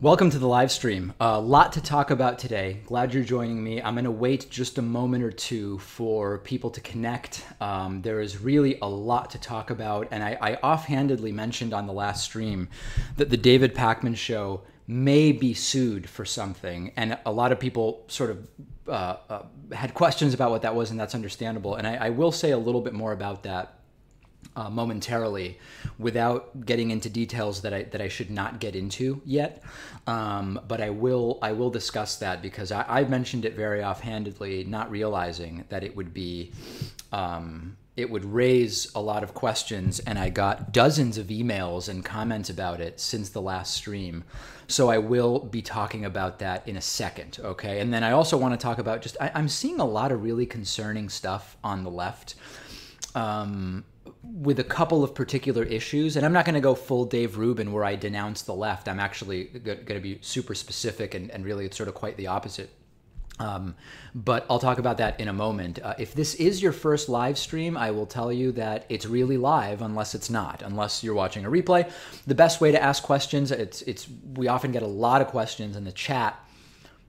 Welcome to the live stream. A lot to talk about today. Glad you're joining me. I'm going to wait just a moment or two for people to connect. There is really a lot to talk about, and I offhandedly mentioned on the last stream that the David Pakman show may be sued for something, and a lot of people sort of had questions about what that was, and that's understandable. And I will say a little bit more about that momentarily, without getting into details that I should not get into yet. But I will discuss that because I mentioned it very offhandedly, not realizing that it would be it would raise a lot of questions, and I got dozens of emails and comments about it since the last stream. So I will be talking about that in a second, okay? And then I also want to talk about just I'm seeing a lot of really concerning stuff on the left. With a couple of particular issues, and I'm not going to go full Dave Rubin where I denounce the left. I'm actually going to be super specific, and really it's sort of quite the opposite. But I'll talk about that in a moment. If this is your first live stream, I will tell you that it's really live unless it's not, unless you're watching a replay. The best way to ask questions, we often get a lot of questions, and the chat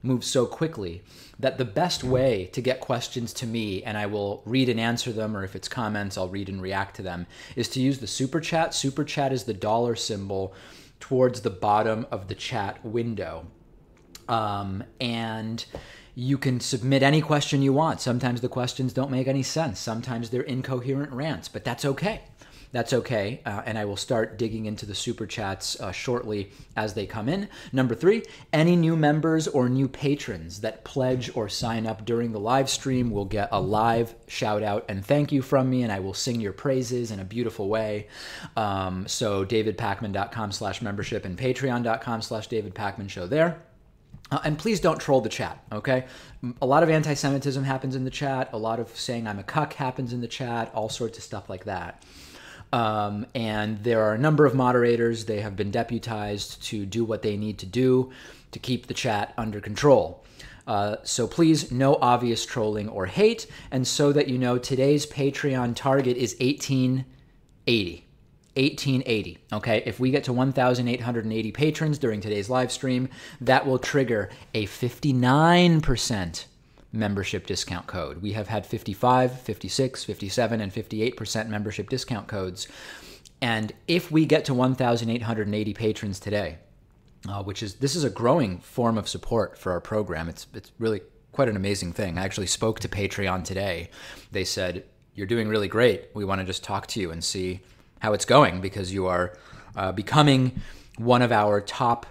moves so quickly that the best way to get questions to me, and I will read and answer them, or if it's comments, I'll read and react to them, is to use the super chat. Super chat is the dollar symbol towards the bottom of the chat window. And you can submit any question you want. Sometimes the questions don't make any sense. Sometimes they're incoherent rants, but that's okay. That's okay, and I will start digging into the super chats shortly as they come in. Number 3, any new members or new patrons that pledge or sign up during the live stream will get a live shout out and thank you from me, and I will sing your praises in a beautiful way. So davidpakman.com/membership and patreon.com/davidpakmanshow there. And please don't troll the chat, okay? A lot of anti-Semitism happens in the chat. A lot of saying I'm a cuck happens in the chat. All sorts of stuff like that. And there are a number of moderators. They have been deputized to do what they need to do to keep the chat under control. So please, no obvious trolling or hate. And so that you know, today's Patreon target is 1880. 1880, okay? If we get to 1,880 patrons during today's live stream, that will trigger a 59% membership discount code. We have had 55, 56, 57, and 58% membership discount codes. And if we get to 1,880 patrons today, this is a growing form of support for our program. It's really quite an amazing thing. I actually spoke to Patreon today. They said, "You're doing really great. We want to just talk to you and see how it's going because you are becoming one of our top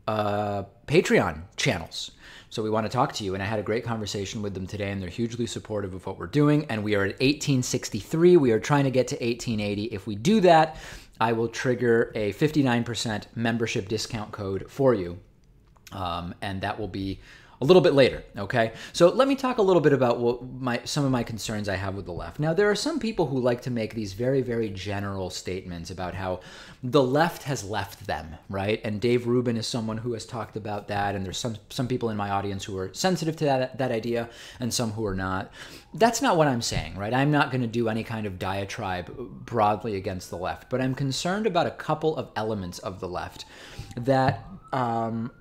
Patreon channels. So we want to talk to you." And I had a great conversation with them today, and they're hugely supportive of what we're doing. And we are at 1863. We are trying to get to 1880. If we do that, I will trigger a 59% membership discount code for you. And that will be a little bit later, okay? So let me talk a little bit about some of my concerns I have with the left. Now, there are some people who like to make these very, very general statements about how the left has left them, right? And Dave Rubin is someone who has talked about that, and there's some people in my audience who are sensitive to that idea, and some who are not. That's not what I'm saying, right? I'm not going to do any kind of diatribe broadly against the left, but I'm concerned about a couple of elements of the left that and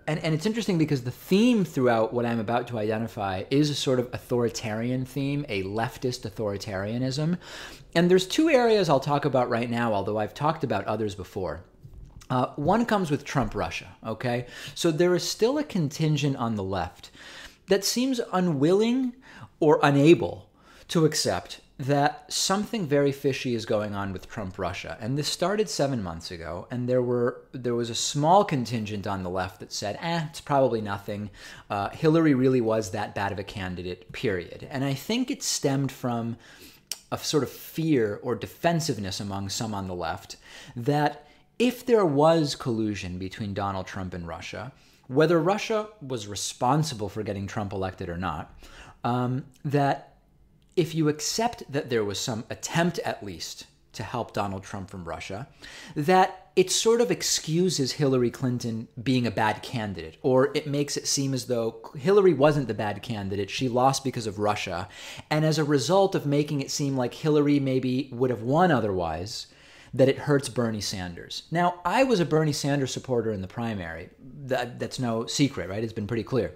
it's interesting because the theme throughout what I'm about to identify is a sort of authoritarian theme, a leftist authoritarianism. And there's 2 areas I'll talk about right now, although I've talked about others before. One comes with Trump-Russia, okay? So there is still a contingent on the left that seems unwilling or unable to accept that something very fishy is going on with Trump-Russia. And this started 7 months ago, and there was a small contingent on the left that said, it's probably nothing. Hillary really was that bad of a candidate, period. And I think it stemmed from a sort of fear or defensiveness among some on the left that if there was collusion between Donald Trump and Russia, whether Russia was responsible for getting Trump elected or not, that if you accept that there was some attempt at least to help Donald Trump from Russia, that it sort of excuses Hillary Clinton being a bad candidate, or it makes it seem as though Hillary wasn't the bad candidate, she lost because of Russia, and as a result of making it seem like Hillary maybe would have won otherwise, that it hurts Bernie Sanders. Now, I was a Bernie Sanders supporter in the primary. That's no secret, right? It's been pretty clear.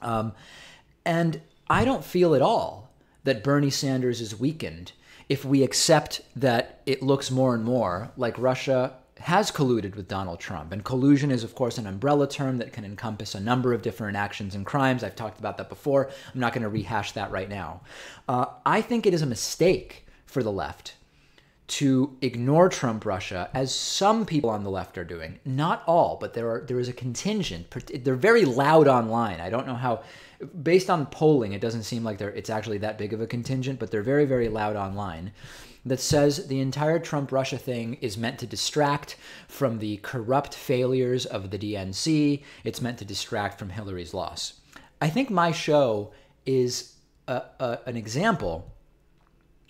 And I don't feel at all that Bernie Sanders is weakened if we accept that it looks more and more like Russia has colluded with Donald Trump. And collusion is, of course, an umbrella term that can encompass a number of different actions and crimes. I've talked about that before. I'm not going to rehash that right now. I think it is a mistake for the left to ignore Trump Russia, as some people on the left are doing. Not all, but there is a contingent. They're very loud online. I don't know how, based on polling, it doesn't seem like it's actually that big of a contingent, but they're very, very loud online, that says the entire Trump Russia thing is meant to distract from the corrupt failures of the DNC. It's meant to distract from Hillary's loss. I think my show is an example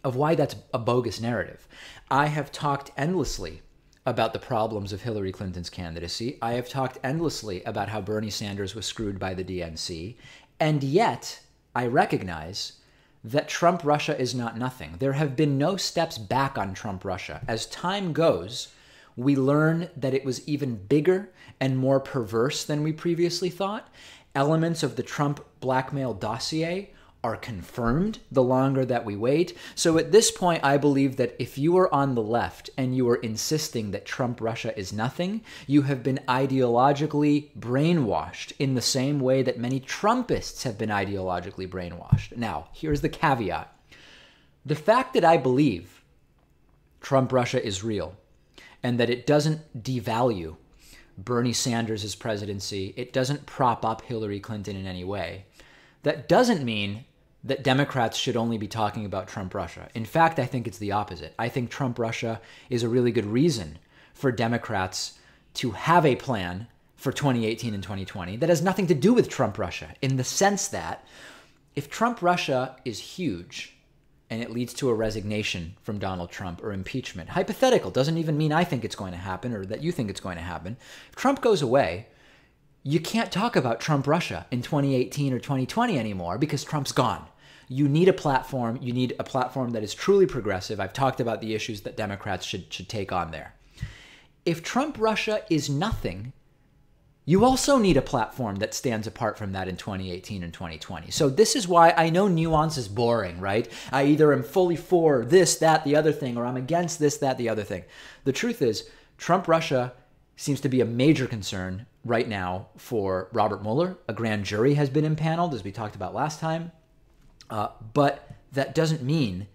of why that's a bogus narrative. I have talked endlessly about the problems of Hillary Clinton's candidacy. I have talked endlessly about how Bernie Sanders was screwed by the DNC. And yet, I recognize that Trump Russia is not nothing. There have been no steps back on Trump Russia. As time goes, we learn that it was even bigger and more perverse than we previously thought. Elements of the Trump blackmail dossier are confirmed the longer that we wait. So at this point, I believe that if you are on the left and you are insisting that Trump Russia is nothing, you have been ideologically brainwashed in the same way that many Trumpists have been ideologically brainwashed. Now, here's the caveat. The fact that I believe Trump Russia is real and that it doesn't devalue Bernie Sanders' presidency, it doesn't prop up Hillary Clinton in any way, that doesn't mean that Democrats should only be talking about Trump Russia. In fact, I think it's the opposite. I think Trump Russia is a really good reason for Democrats to have a plan for 2018 and 2020 that has nothing to do with Trump Russia, in the sense that if Trump Russia is huge and it leads to a resignation from Donald Trump or impeachment, hypothetical, doesn't even mean I think it's going to happen or that you think it's going to happen. If Trump goes away, you can't talk about Trump Russia in 2018 or 2020 anymore because Trump's gone. You need a platform. You need a platform that is truly progressive. I've talked about the issues that Democrats should take on there. If Trump Russia is nothing, you also need a platform that stands apart from that in 2018 and 2020. So this is why I know nuance is boring, right? I either am fully for this, that, the other thing, or I'm against this, that, the other thing. The truth is, Trump Russia seems to be a major concern right now for Robert Mueller. A grand jury has been impaneled, as we talked about last time. But that doesn't mean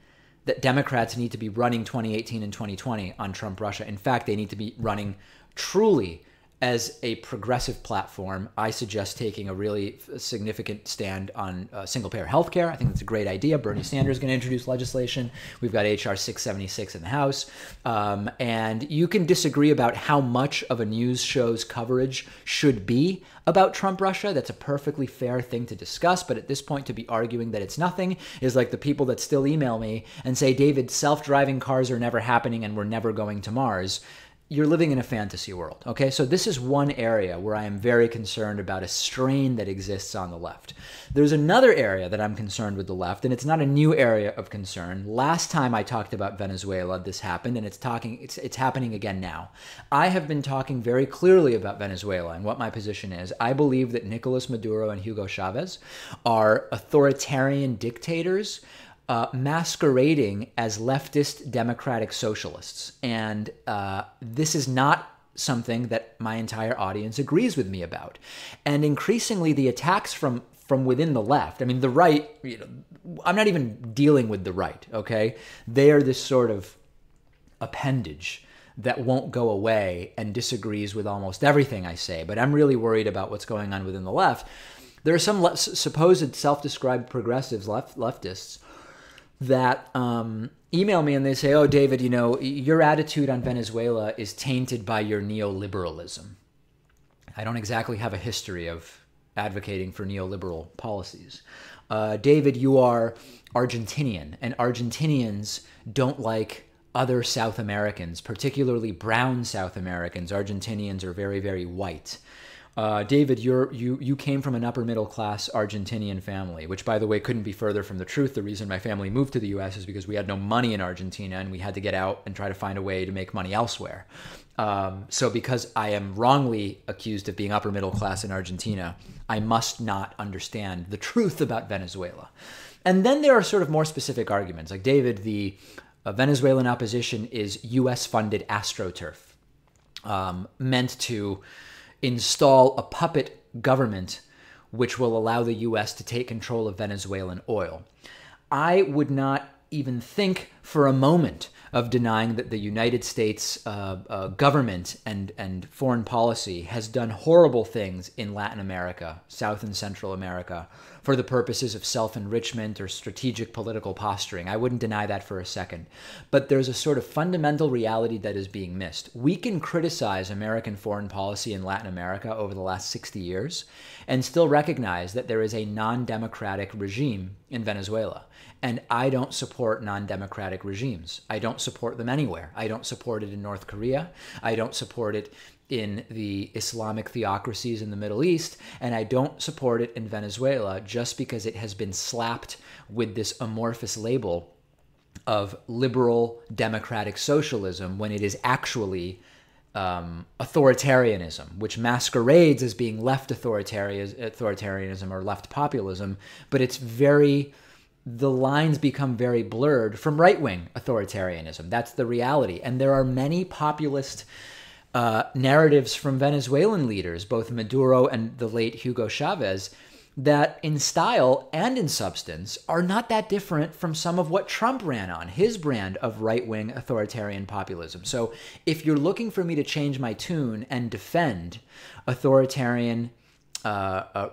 that Democrats need to be running 2018 and 2020 on Trump Russia. In fact, they need to be running truly as a progressive platform. I suggest taking a really significant stand on single-payer healthcare. I think that's a great idea. Bernie Sanders is going to introduce legislation. We've got H.R. 676 in the House. And you can disagree about how much of a news show's coverage should be about Trump Russia. That's a perfectly fair thing to discuss. But at this point, to be arguing that it's nothing is like the people that still email me and say, David, self-driving cars are never happening and we're never going to Mars. You're living in a fantasy world, okay? So this is one area where I am very concerned about a strain that exists on the left. There's another area that I'm concerned with the left, and it's not a new area of concern. Last time I talked about Venezuela, this happened, and it's happening again now. I have been talking very clearly about Venezuela and what my position is. I believe that Nicolas Maduro and Hugo Chavez are authoritarian dictators masquerading as leftist democratic socialists. And this is not something that my entire audience agrees with me about. And increasingly, the attacks from within the left, I mean, the right, I'm not even dealing with the right, okay? They are this sort of appendage that won't go away and disagrees with almost everything I say. But I'm really worried about what's going on within the left. There are some supposed self-described progressives, leftists, that email me and they say, oh, David, your attitude on Venezuela is tainted by your neoliberalism. I don't exactly have a history of advocating for neoliberal policies. David, you are Argentinian, and Argentinians don't like other South Americans, particularly brown South Americans. Argentinians are very, very white. David, you came from an upper middle class Argentinian family, which, by the way, couldn't be further from the truth. The reason my family moved to the U.S. is because we had no money in Argentina and we had to get out and try to find a way to make money elsewhere. So because I am wrongly accused of being upper middle class in Argentina, I must not understand the truth about Venezuela. And then there are sort of more specific arguments. Like, David, the Venezuelan opposition is U.S.-funded AstroTurf, meant to install a puppet government which will allow the U.S. to take control of Venezuelan oil. I would not even think for a moment of denying that the United States government and foreign policy has done horrible things in Latin America, South and Central America, for the purposes of self-enrichment or strategic political posturing. I wouldn't deny that for a second. But there's a sort of fundamental reality that is being missed. We can criticize American foreign policy in Latin America over the last 60 years and still recognize that there is a non-democratic regime in Venezuela. And I don't support non-democratic regimes. I don't support them anywhere. I don't support it in North Korea. I don't support it in the Islamic theocracies in the Middle East, and I don't support it in Venezuela just because it has been slapped with this amorphous label of liberal democratic socialism when it is actually authoritarianism, which masquerades as being left authoritarianism or left populism, but the lines become very blurred from right-wing authoritarianism. That's the reality. And there are many populist narratives from Venezuelan leaders, both Maduro and the late Hugo Chavez, that in style and in substance are not that different from some of what Trump ran on, his brand of right-wing authoritarian populism. So if you're looking for me to change my tune and defend authoritarian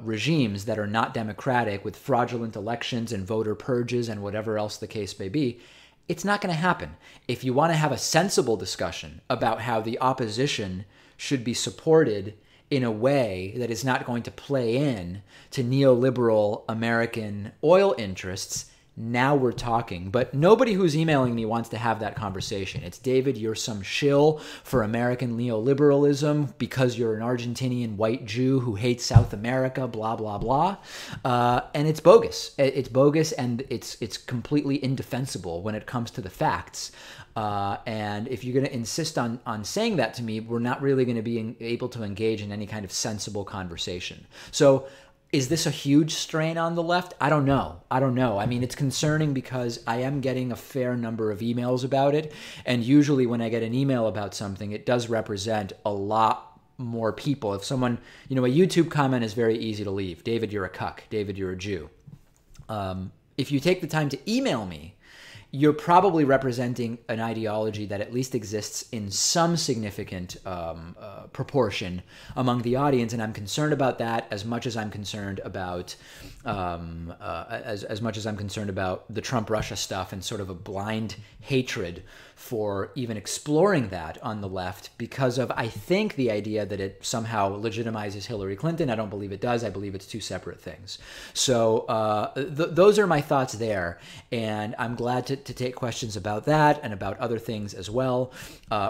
regimes that are not democratic with fraudulent elections and voter purges and whatever else the case may be, it's not going to happen. If you want to have a sensible discussion about how the opposition should be supported in a way that is not going to play in to neoliberal American oil interests, now we're talking. But nobody who's emailing me wants to have that conversation. It's, David, you're some shill for American neoliberalism because you're an Argentinian white Jew who hates South America, blah, blah, blah. And it's bogus. It's bogus, and it's completely indefensible when it comes to the facts. And if you're going to insist on saying that to me, we're not really going to be able to engage in any kind of sensible conversation. So is this a huge strain on the left? I don't know. I mean, it's concerning because I am getting a fair number of emails about it. And usually when I get an email about something, it does represent a lot more people. If someone, a YouTube comment is very easy to leave. David, you're a cuck. David, you're a Jew. If you take the time to email me, you're probably representing an ideology that at least exists in some significant proportion among the audience, and I'm concerned about that as much as I'm concerned about as much as I'm concerned about the Trump-Russia stuff and sort of a blind hatred for even exploring that on the left because of, I think, the idea that it somehow legitimizes Hillary Clinton. I don't believe it does. I believe it's two separate things. So those are my thoughts there, and I'm glad to take questions about that and about other things as well.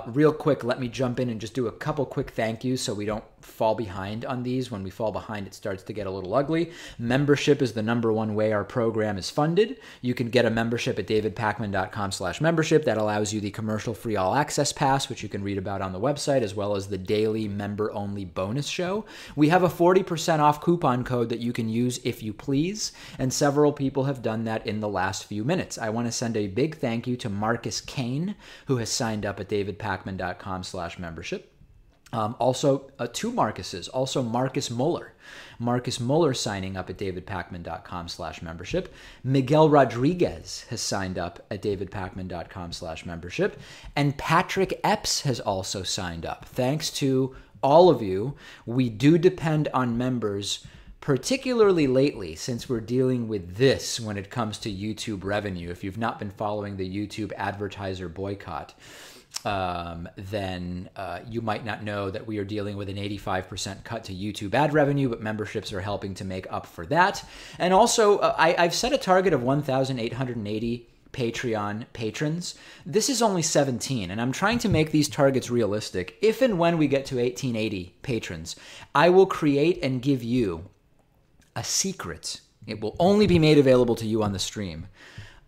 Real quick, let me jump in and just do a couple quick thank yous so we don't fall behind on these. When we fall behind, it starts to get a little ugly. Membership is the number one way our program is funded. You can get a membership at davidpakman.com/membership. That allows you the commercial-free all-access pass, which you can read about on the website, as well as the daily member-only bonus show. We have a 40% off coupon code that you can use if you please, and several people have done that in the last few minutes. I want to send a big thank you to Marcus Kane, who has signed up at davidpakman.com/membership. Also, two Marcuses, also Marcus Muller. Marcus Muller signing up at davidpakman.com/membership. Miguel Rodriguez has signed up at davidpakman.com/membership. And Patrick Epps has also signed up. Thanks to all of you. We do depend on members, particularly lately, since we're dealing with this when it comes to YouTube revenue. If you've not been following the YouTube advertiser boycott, then you might not know that we are dealing with an 85% cut to YouTube ad revenue, but memberships are helping to make up for that. And also, I've set a target of 1,880 Patreon patrons. This is only 17, and I'm trying to make these targets realistic. If and when we get to 1880 patrons, I will create and give you a secret. It will only be made available to you on the stream.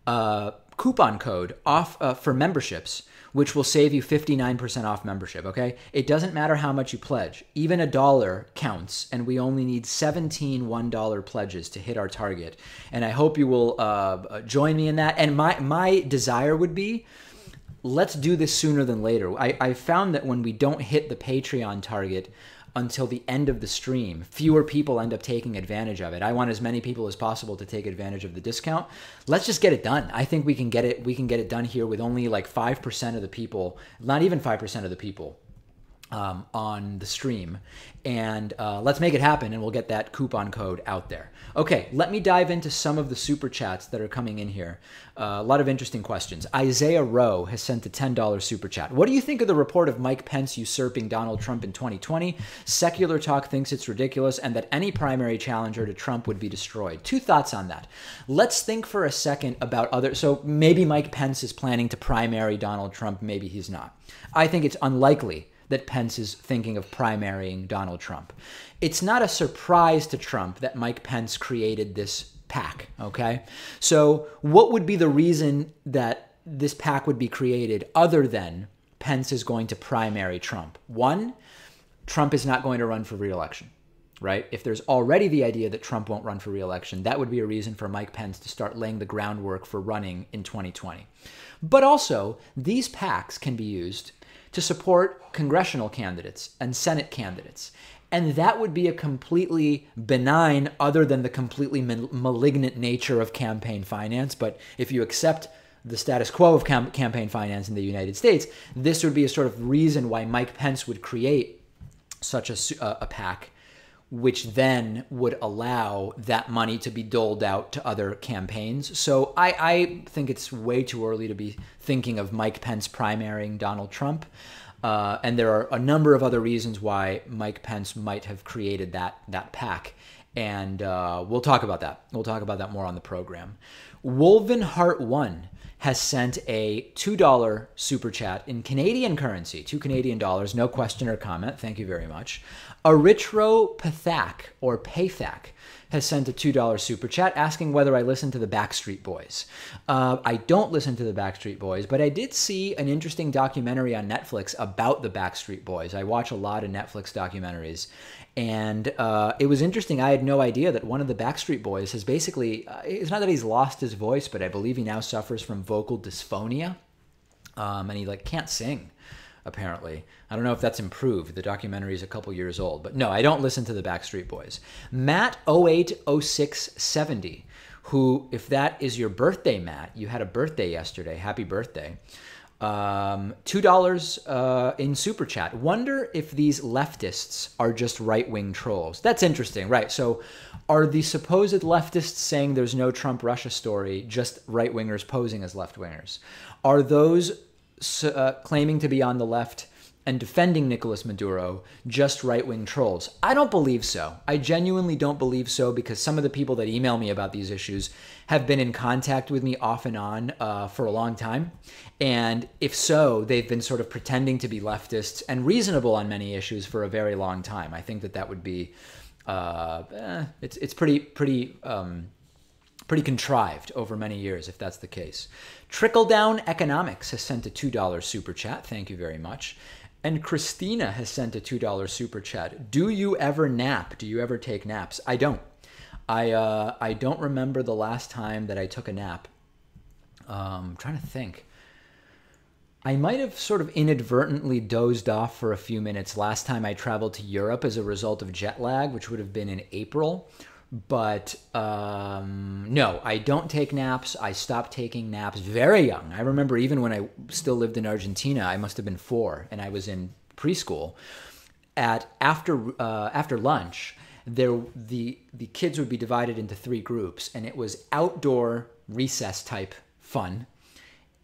Coupon code off for memberships, which will save you 59% off membership, okay? It doesn't matter how much you pledge. Even $1 counts, and we only need 17 $1 pledges to hit our target. And I hope you will join me in that. And my desire would be, let's do this sooner than later. I found that when we don't hit the Patreon target until the end of the stream, fewer people end up taking advantage of it. I want as many people as possible to take advantage of the discount. Let's just get it done. I think we can get it done here with only like 5% of the people, not even 5% of the people on the stream. And let's make it happen, and we'll get that coupon code out there. Okay, let me dive into some of the super chats that are coming in here. A lot of interesting questions. Isaiah Rowe has sent a $10 super chat. What do you think of the report of Mike Pence usurping Donald Trump in 2020? Secular Talk thinks it's ridiculous and that any primary challenger to Trump would be destroyed. Two thoughts on that. Let's think for a second about other. So maybe Mike Pence is planning to primary Donald Trump. Maybe he's not. I think it's unlikely that Pence is thinking of primarying Donald Trump. It's not a surprise to Trump that Mike Pence created this PAC, okay? So what would be the reason that this PAC would be created other than Pence is going to primary Trump? One, Trump is not going to run for re-election, right? If there's already the idea that Trump won't run for re-election, that would be a reason for Mike Pence to start laying the groundwork for running in 2020. But also, these PACs can be used to support congressional candidates and Senate candidates. And that would be a completely benign, other than the completely malignant nature of campaign finance. But if you accept the status quo of campaign finance in the United States, this would be a sort of reason why Mike Pence would create such a PAC, which then would allow that money to be doled out to other campaigns. So I think it's way too early to be thinking of Mike Pence primarying Donald Trump. And there are a number of other reasons why Mike Pence might have created that PAC. And we'll talk about that. We'll talk about that more on the program. Wolven Heart 1 has sent a $2 super chat in Canadian currency, $2 Canadian, no question or comment. Thank you very much. Eritro Pathak, or Paythak, has sent a $2 super chat asking whether I listen to the Backstreet Boys. I don't listen to the Backstreet Boys, but I did see an interesting documentary on Netflix about the Backstreet Boys. I watch a lot of Netflix documentaries, and it was interesting. I had no idea that one of the Backstreet Boys has basically, it's not that he's lost his voice, but I believe he now suffers from vocal dysphonia, and he can't sing, apparently. I don't know if that's improved. The documentary is a couple years old. But no, I don't listen to the Backstreet Boys. Matt080670, who, if that is your birthday, Matt, you had a birthday yesterday. Happy birthday. $2 in Super Chat. Wonder if these leftists are just right-wing trolls. That's interesting, right? So are the supposed leftists saying there's no Trump-Russia story just right-wingers posing as left-wingers? Are those claiming to be on the left and defending Nicolas Maduro just right-wing trolls? I don't believe so. I genuinely don't believe so, because some of the people that email me about these issues have been in contact with me off and on for a long time. And if so, they've been sort of pretending to be leftists and reasonable on many issues for a very long time. I think that would be, it's pretty contrived over many years, if that's the case. Trickle Down Economics has sent a $2 super chat. Thank you very much. And Christina has sent a $2 super chat. Do you ever nap? Do you ever take naps? I don't. I don't remember the last time that I took a nap. I'm trying to think. I might have sort of inadvertently dozed off for a few minutes last time I traveled to Europe as a result of jet lag, which would have been in April. But no, I don't take naps. I stopped taking naps very young. I remember even when I still lived in Argentina, I must have been 4, and I was in preschool. After lunch, the kids would be divided into 3 groups, and it was outdoor recess type fun,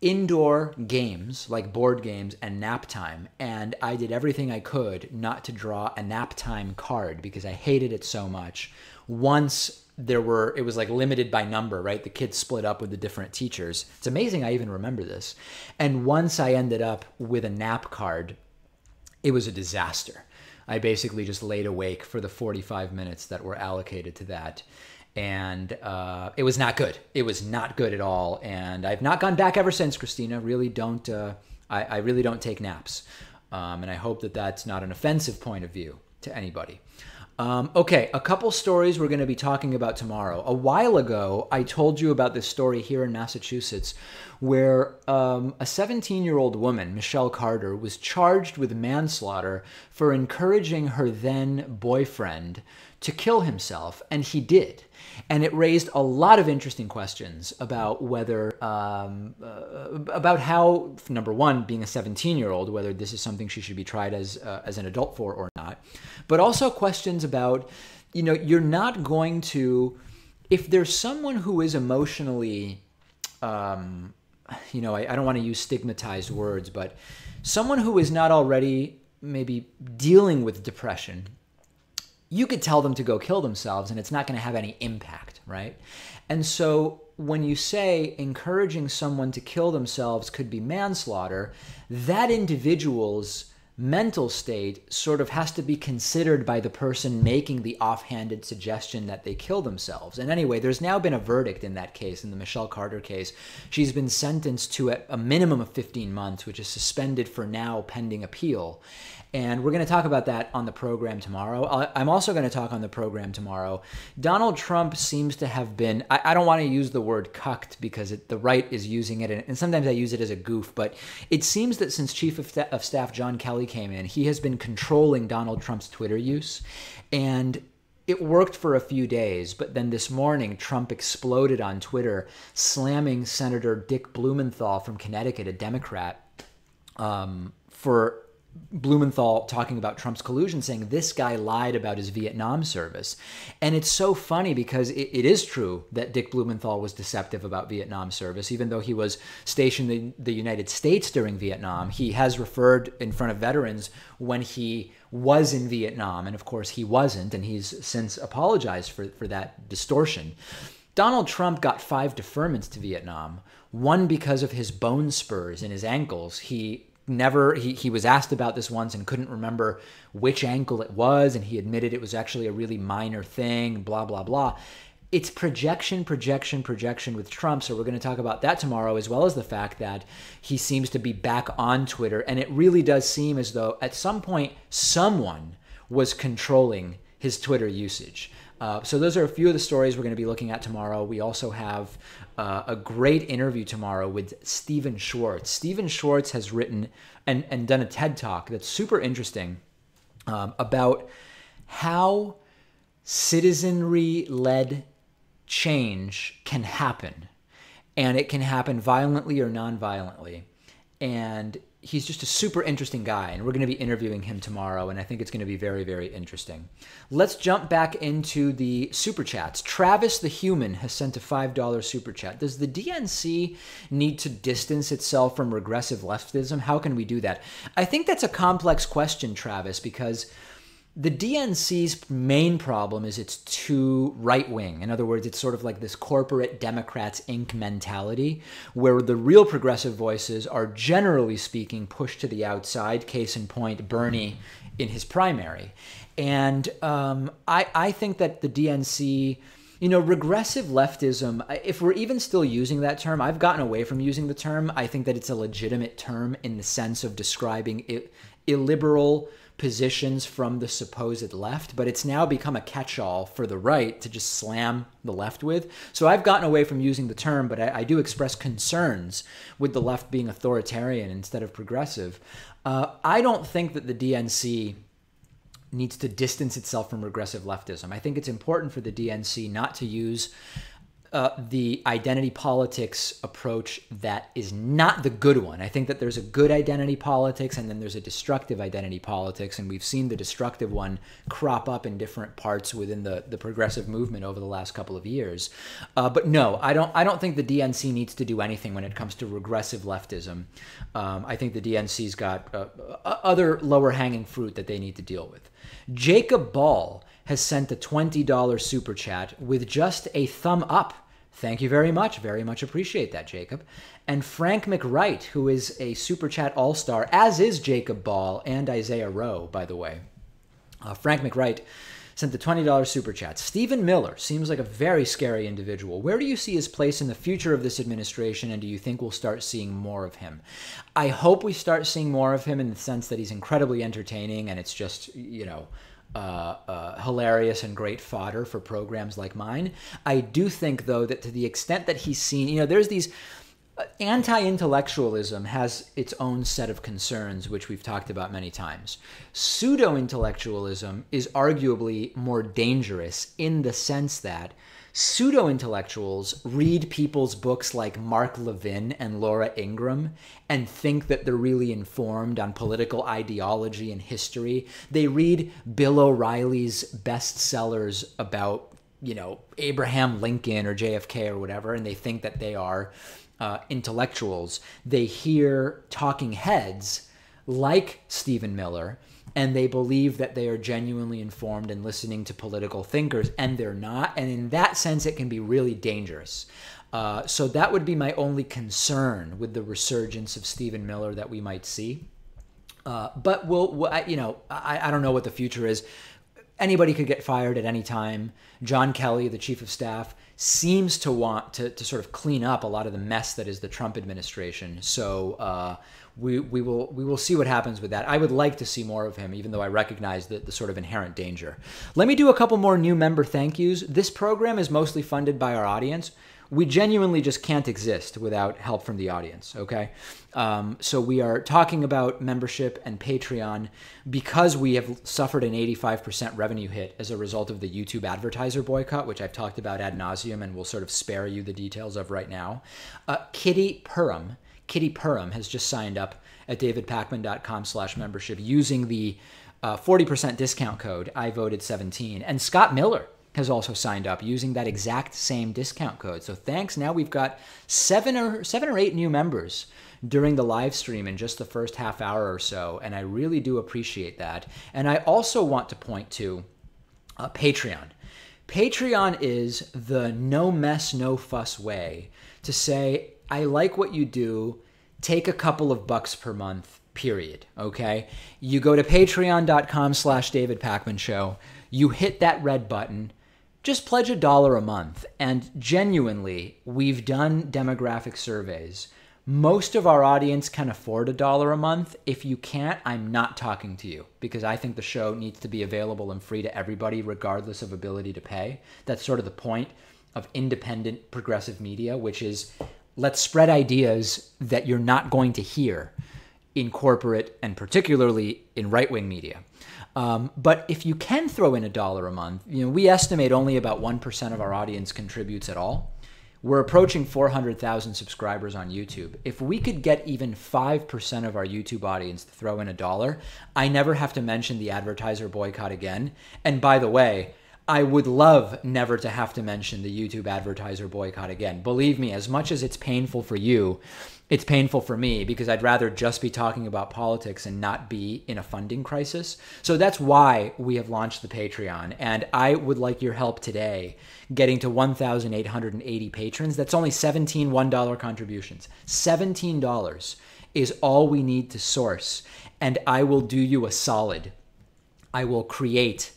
indoor games like board games, and nap time. And I did everything I could not to draw a nap time card because I hated it so much. Once it was like limited by number, right? The kids split up with the different teachers. It's amazing I even remember this. And once I ended up with a nap card, it was a disaster. I basically just laid awake for the 45 minutes that were allocated to that. And it was not good. It was not good at all. And I've not gone back ever since, Christina. Really don't, I really don't take naps. And I hope that that's not an offensive point of view to anybody. Okay, a couple stories we're going to be talking about tomorrow. A while ago, I told you about this story here in Massachusetts where a 17-year-old woman, Michelle Carter, was charged with manslaughter for encouraging her then boyfriend to kill himself, and he did. And it raised a lot of interesting questions about whether, about how, number one, being a 17-year-old, whether this is something she should be tried as an adult for or not. But also questions about, you're not going to, if there's someone who is emotionally, I don't want to use stigmatized words, but someone who is not already maybe dealing with depression, you could tell them to go kill themselves and it's not going to have any impact, right? And so when you say encouraging someone to kill themselves could be manslaughter, that individual's mental state sort of has to be considered by the person making the offhanded suggestion that they kill themselves. And anyway, there's now been a verdict in that case, in the Michelle Carter case. She's been sentenced to a minimum of 15 months, which is suspended for now pending appeal. And we're going to talk about that on the program tomorrow. I'm also going to talk on the program tomorrow. Donald Trump seems to have been, I don't want to use the word cucked because the right is using it, and sometimes I use it as a goof, but it seems that since Chief of Staff John Kelly came in, he has been controlling Donald Trump's Twitter use. And it worked for a few days, but then this morning, Trump exploded on Twitter, slamming Senator Dick Blumenthal from Connecticut, a Democrat, for Blumenthal talking about Trump's collusion, saying this guy lied about his Vietnam service. And it's so funny because it is true that Dick Blumenthal was deceptive about Vietnam service. Even though he was stationed in the United States during Vietnam, he has referred in front of veterans when he was in Vietnam. And of course he wasn't, and he's since apologized for that distortion. Donald Trump got 5 deferments to Vietnam, one because of his bone spurs in his ankles. He was asked about this once and couldn't remember which ankle it was, and he admitted it was actually a really minor thing, blah, blah, blah. It's projection with Trump, so we're going to talk about that tomorrow, as well as the fact that he seems to be back on Twitter, and it really does seem as though at some point someone was controlling his Twitter usage. So those are a few of the stories we're going to be looking at tomorrow. We also have a great interview tomorrow with Stephen Schwartz. Stephen Schwartz has written and done a TED Talk that's super interesting about how citizenry-led change can happen. And it can happen violently or non-violently. And he's just a super interesting guy, and we're going to be interviewing him tomorrow, and I think it's going to be very, very interesting. Let's jump back into the super chats. Travis the Human has sent a $5 super chat. Does the DNC need to distance itself from regressive leftism? How can we do that? I think that's a complex question, Travis, because the DNC's main problem is it's too right-wing. In other words, it's sort of like this corporate Democrats Inc. mentality where the real progressive voices are, generally speaking, pushed to the outside. Case in point, Bernie in his primary. And I think that the DNC, regressive leftism, if we're even still using that term, I've gotten away from using the term. I think that it's a legitimate term in the sense of describing illiberal positions from the supposed left, but it's now become a catch-all for the right to just slam the left with. So I've gotten away from using the term, but I do express concerns with the left being authoritarian instead of progressive. I don't think that the DNC needs to distance itself from regressive leftism. I think it's important for the DNC not to use the identity politics approach that is not the good one. I think that there's a good identity politics and then there's a destructive identity politics, and we've seen the destructive one crop up in different parts within the progressive movement over the last couple of years. But no, I don't think the DNC needs to do anything when it comes to regressive leftism. I think the DNC's got other lower hanging fruit that they need to deal with. Jacob Ball has sent a $20 super chat with just a thumb up. Thank you very much. Very much appreciate that, Jacob. And Frank McWright, who is a super chat all-star, as is Jacob Ball and Isaiah Rowe, by the way. Frank McWright sent the $20 super chat. Stephen Miller seems like a very scary individual. Where do you see his place in the future of this administration, and do you think we'll start seeing more of him? I hope we start seeing more of him in the sense that he's incredibly entertaining, and it's just, hilarious and great fodder for programs like mine. I do think, though, that to the extent that he's seen, there's these... Anti-intellectualism has its own set of concerns, which we've talked about many times. Pseudo-intellectualism is arguably more dangerous in the sense that pseudo-intellectuals read people's books like Mark Levin and Laura Ingraham and think that they're really informed on political ideology and history. They read Bill O'Reilly's bestsellers about, Abraham Lincoln or JFK or whatever, and they think that they are intellectuals. They hear talking heads like Stephen Miller, and they believe that they are genuinely informed and listening to political thinkers, and they're not. And in that sense, it can be really dangerous. So that would be my only concern with the resurgence of Stephen Miller that we might see. But I don't know what the future is. Anybody could get fired at any time. John Kelly, the chief of staff, seems to want to sort of clean up a lot of the mess that is the Trump administration. So we will see what happens with that. I would like to see more of him, even though I recognize the sort of inherent danger. Let me do a couple more new member thank yous. This program is mostly funded by our audience. We genuinely just can't exist without help from the audience, okay? So we are talking about membership and Patreon because we have suffered an 85% revenue hit as a result of the YouTube advertiser boycott, which I've talked about ad nauseum and will sort of spare you the details of right now. Kitty Perham has just signed up at davidpakman.com/membership using the 40% discount code I voted 17. And Scott Miller has also signed up using that exact same discount code. So thanks. Now we've got seven or eight new members during the live stream in just the first half hour or so, and I really do appreciate that. And I also want to point to Patreon. Patreon is the no mess, no fuss way to say, I like what you do, take a couple of bucks per month, period, okay? You go to patreon.com/DavidPakmanShow, you hit that red button, just pledge $1 a month. And genuinely, we've done demographic surveys. Most of our audience can afford $1 a month. If you can't, I'm not talking to you because I think the show needs to be available and free to everybody regardless of ability to pay. That's sort of the point of independent progressive media, which is let's spread ideas that you're not going to hear in corporate and particularly in right-wing media. But if you can throw in $1 a month, we estimate only about 1% of our audience contributes at all. We're approaching 400,000 subscribers on YouTube. If we could get even 5% of our YouTube audience to throw in $1, I never have to mention the advertiser boycott again. And by the way, I would love never to have to mention the YouTube advertiser boycott again. Believe me, as much as it's painful for you, it's painful for me because I'd rather just be talking about politics and not be in a funding crisis. So that's why we have launched the Patreon. And I would like your help today getting to 1,880 patrons. That's only 17 $1 contributions. $17 is all we need to source. And I will do you a solid. I will create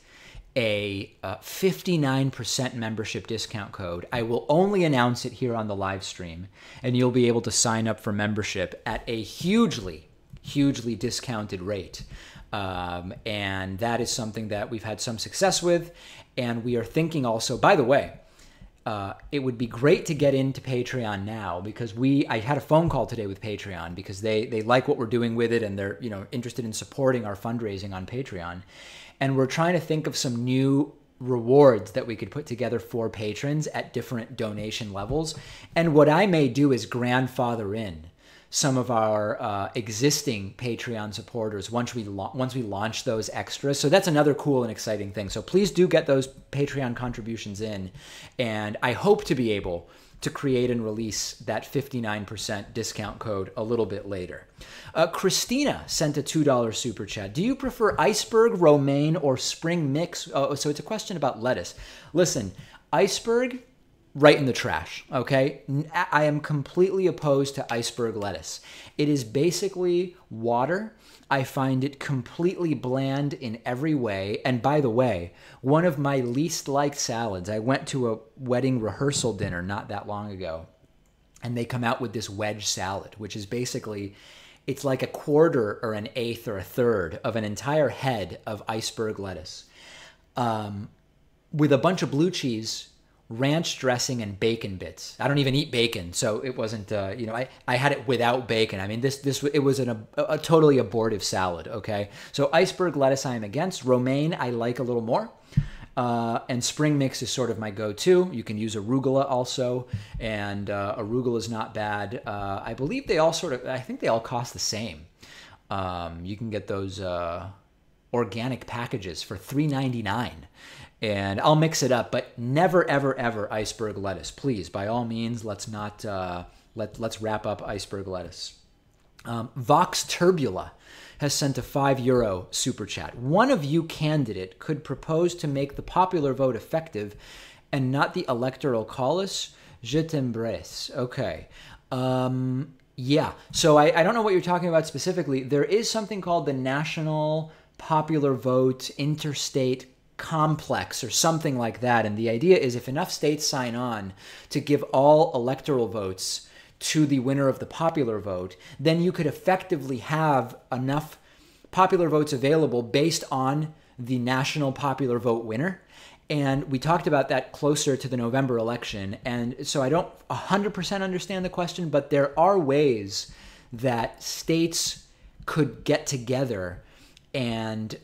a 59% membership discount code. I will only announce it here on the live stream, and you'll be able to sign up for membership at a hugely discounted rate. And that is something that we've had some success with, and we are thinking also, by the way, it would be great to get into Patreon now because I had a phone call today with Patreon because they like what we're doing with it and they're interested in supporting our fundraising on Patreon. And we're trying to think of some new rewards that we could put together for patrons at different donation levels. And what I may do is grandfather in some of our existing Patreon supporters once we launch those extras. So that's another cool and exciting thing. So please do get those Patreon contributions in. And I hope to be able to create and release that 59% discount code a little bit later. Christina sent a $2 super chat. Do you prefer iceberg, romaine, or spring mix? Oh, so it's a question about lettuce. Listen, iceberg, right in the trash, okay? I am completely opposed to iceberg lettuce. It is basically water. I find it completely bland in every way. And by the way, one of my least liked salads, I went to a wedding rehearsal dinner not that long ago, and they come out with this wedge salad, which is basically, it's like a quarter or an eighth or a third of an entire head of iceberg lettuce with a bunch of blue cheese, ranch dressing, and bacon bits. I don't even eat bacon, so it wasn't, I had it without bacon. I mean, it was a totally abortive salad, okay? So iceberg lettuce I am against. Romaine I like a little more. And spring mix is sort of my go-to. You can use arugula also, and arugula is not bad. I believe I think they all cost the same. You can get those organic packages for $3.99. And I'll mix it up, but never, ever, ever iceberg lettuce. Please, by all means, let's not let's wrap up iceberg lettuce. Vox Turbula has sent a €5 super chat. One of you candidate could propose to make the popular vote effective and not the electoral college. Je t'embrasse. Okay. Yeah. So I don't know what you're talking about specifically. There is something called the National Popular Vote Interstate Complex or something like that. And the idea is if enough states sign on to give all electoral votes to the winner of the popular vote, then you could effectively have enough popular votes available based on the national popular vote winner. And we talked about that closer to the November election. And so I don't 100% understand the question, but there are ways that states could get together and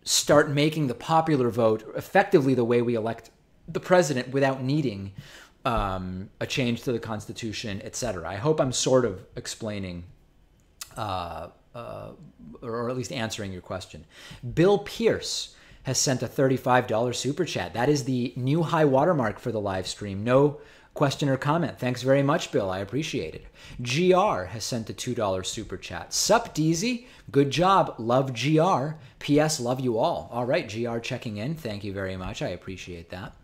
start making the popular vote effectively the way we elect the president without needing a change to the Constitution, etc. I hope I'm sort of explaining or at least answering your question. Bill Pierce has sent a $35 super chat. That is the new high watermark for the live stream. No question or comment. Thanks very much, Bill. I appreciate it. GR has sent a $2 super chat. Sup, Deezy? Good job. Love GR. P.S. Love you all. All right, GR checking in. Thank you very much. I appreciate that.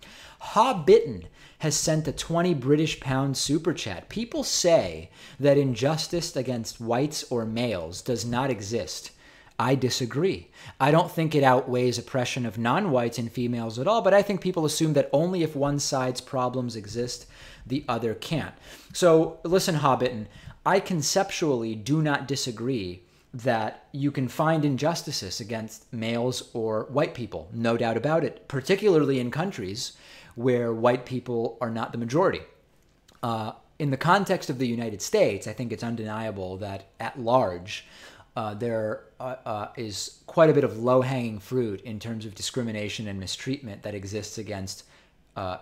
Hobbitten has sent a 20 British pound super chat. People say that injustice against whites or males does not exist. I disagree. I don't think it outweighs oppression of non-whites and females at all, but I think people assume that only if one side's problems exist, the other can't. So listen, Hobbiton, I conceptually do not disagree that you can find injustices against males or white people, no doubt about it, particularly in countries where white people are not the majority. In the context of the United States, I think it's undeniable that at large, there is quite a bit of low-hanging fruit in terms of discrimination and mistreatment that exists against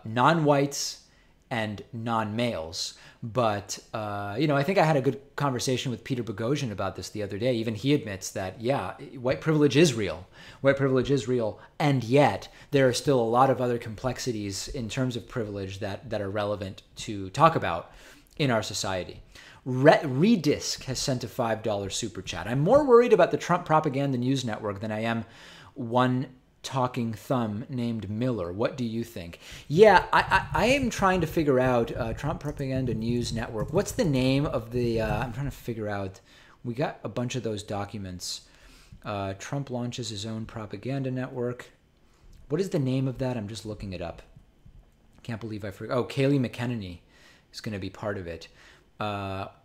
non-whites and non-males. But, I think I had a good conversation with Peter Boghossian about this the other day. Even he admits that, yeah, white privilege is real. White privilege is real. And yet there are still a lot of other complexities in terms of privilege that are relevant to talk about in our society. Redisc has sent a $5 super chat. I'm more worried about the Trump Propaganda News Network than I am one talking thumb named Miller. What do you think? Yeah, I am trying to figure out Trump Propaganda News Network. What's the name of the... I'm trying to figure out... We got a bunch of those documents. Trump launches his own propaganda network. What is the name of that? I'm just looking it up. Can't believe I forgot. Oh, Kayleigh McEnany is going to be part of it.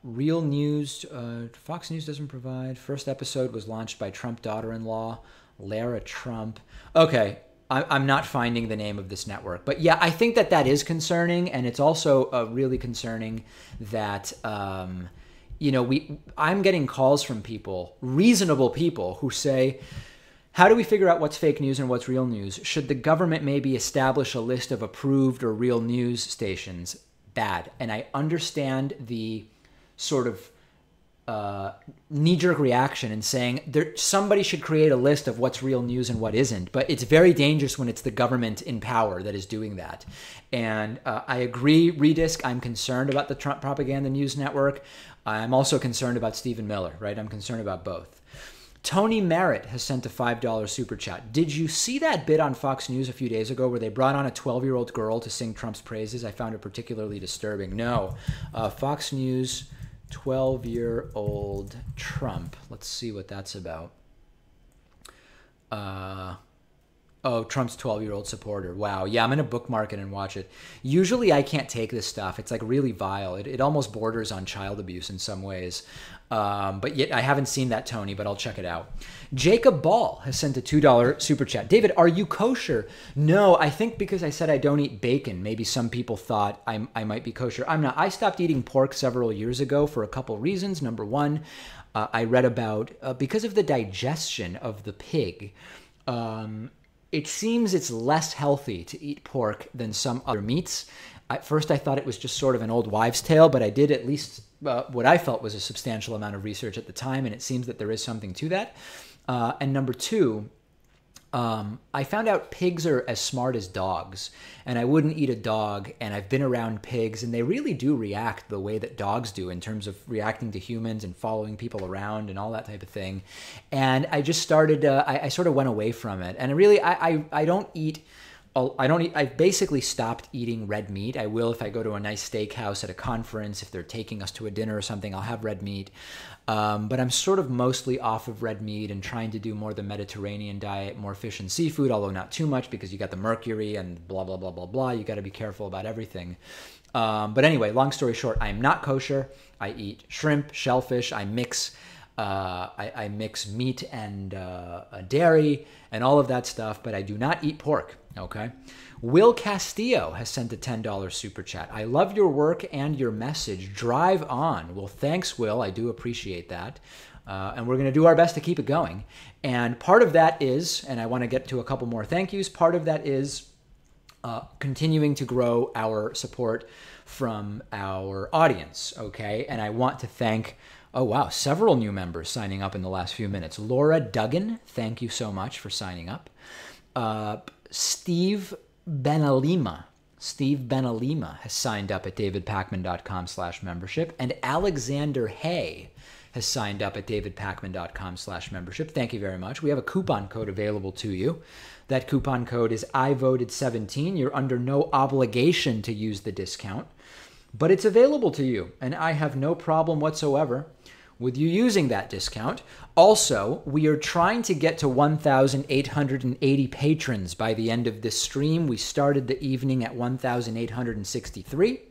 Real News, Fox News doesn't provide. First episode was launched by Trump daughter-in-law, Lara Trump. Okay, I'm not finding the name of this network. But yeah, I think that is concerning. And it's also really concerning that, I'm getting calls from people, reasonable people, who say, how do we figure out what's fake news and what's real news? Should the government maybe establish a list of approved or real news stations? Bad. And I understand the sort of knee-jerk reaction and saying somebody should create a list of what's real news and what isn't. But it's very dangerous when it's the government in power that is doing that. And I agree, Redisk, I'm concerned about the Trump Propaganda News Network. I'm also concerned about Stephen Miller, right? I'm concerned about both. Tony Merritt has sent a $5 super chat. Did you see that bit on Fox News a few days ago where they brought on a 12-year-old girl to sing Trump's praises? I found it particularly disturbing. No. Fox News, 12-year-old Trump. Let's see what that's about. Oh, Trump's 12-year-old supporter. Wow. Yeah, I'm going to bookmark it and watch it. Usually I can't take this stuff. It's like really vile. It almost borders on child abuse in some ways. But yet I haven't seen that, Tony, but I'll check it out. Jacob Ball has sent a $2 super chat. David, are you kosher? No, I think because I said I don't eat bacon, maybe some people thought I might be kosher. I'm not. I stopped eating pork several years ago for a couple reasons. Number one, I read about, because of the digestion of the pig, it seems it's less healthy to eat pork than some other meats. At first, I thought it was just sort of an old wives' tale, but I did at least what I felt was a substantial amount of research at the time, and it seems that there is something to that. And number two, I found out pigs are as smart as dogs, and I wouldn't eat a dog, and I've been around pigs, and they really do react the way that dogs do in terms of reacting to humans and following people around and all that type of thing. And I just started, I sort of went away from it. And really, I don't eat, I've basically stopped eating red meat. I will if I go to a nice steakhouse at a conference, if they're taking us to a dinner or something, I'll have red meat. But I'm sort of mostly off of red meat and trying to do more the Mediterranean diet, more fish and seafood, although not too much because you got the mercury and blah, blah, blah, blah, blah. You got to be careful about everything. But anyway, long story short, I am not kosher. I eat shrimp, shellfish. I mix meat and dairy and all of that stuff, but I do not eat pork, okay? Will Castillo has sent a $10 super chat. I love your work and your message. Drive on. Well, thanks, Will. I do appreciate that. And we're going to do our best to keep it going. And part of that is, and I want to get to a couple more thank yous, part of that is continuing to grow our support from our audience, okay? And I want to thank, oh wow, several new members signing up in the last few minutes. Laura Duggan, thank you so much for signing up. Steve Benalima has signed up at davidpakman.com/membership. And Alexander Hay has signed up at davidpakman.com/membership. Thank you very much. We have a coupon code available to you. That coupon code is IVoted17. You're under no obligation to use the discount, but it's available to you, and I have no problem whatsoever with you using that discount. Also, we are trying to get to 1,880 patrons by the end of this stream. We started the evening at 1,863,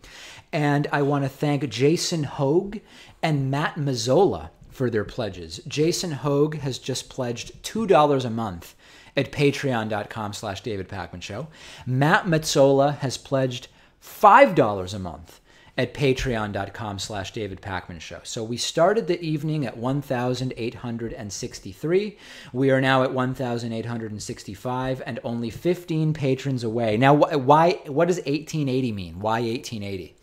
and I want to thank Jason Hogue and Matt Mazzola for their pledges. Jason Hogue has just pledged $2 a month at patreon.com/David Pakman Show. Matt Mazzola has pledged $5 a month at patreon.com/David Pakman Show. So we started the evening at 1,863. We are now at 1,865 and only 15 patrons away. Now, what does 1880 mean? Why 1880?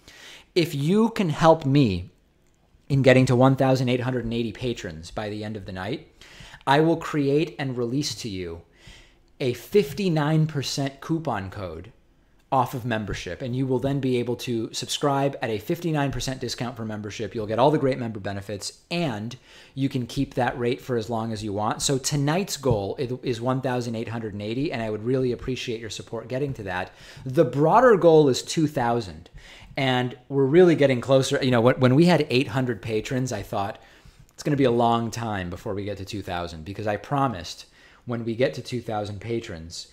If you can help me in getting to 1,880 patrons by the end of the night, I will create and release to you a 59% coupon code off of membership, and you will then be able to subscribe at a 59% discount for membership. You'll get all the great member benefits, and you can keep that rate for as long as you want. So tonight's goal is 1,880, and I would really appreciate your support getting to that. The broader goal is 2,000, and we're really getting closer. You know, when we had 800 patrons, I thought it's going to be a long time before we get to 2,000, because I promised when we get to 2,000 patrons,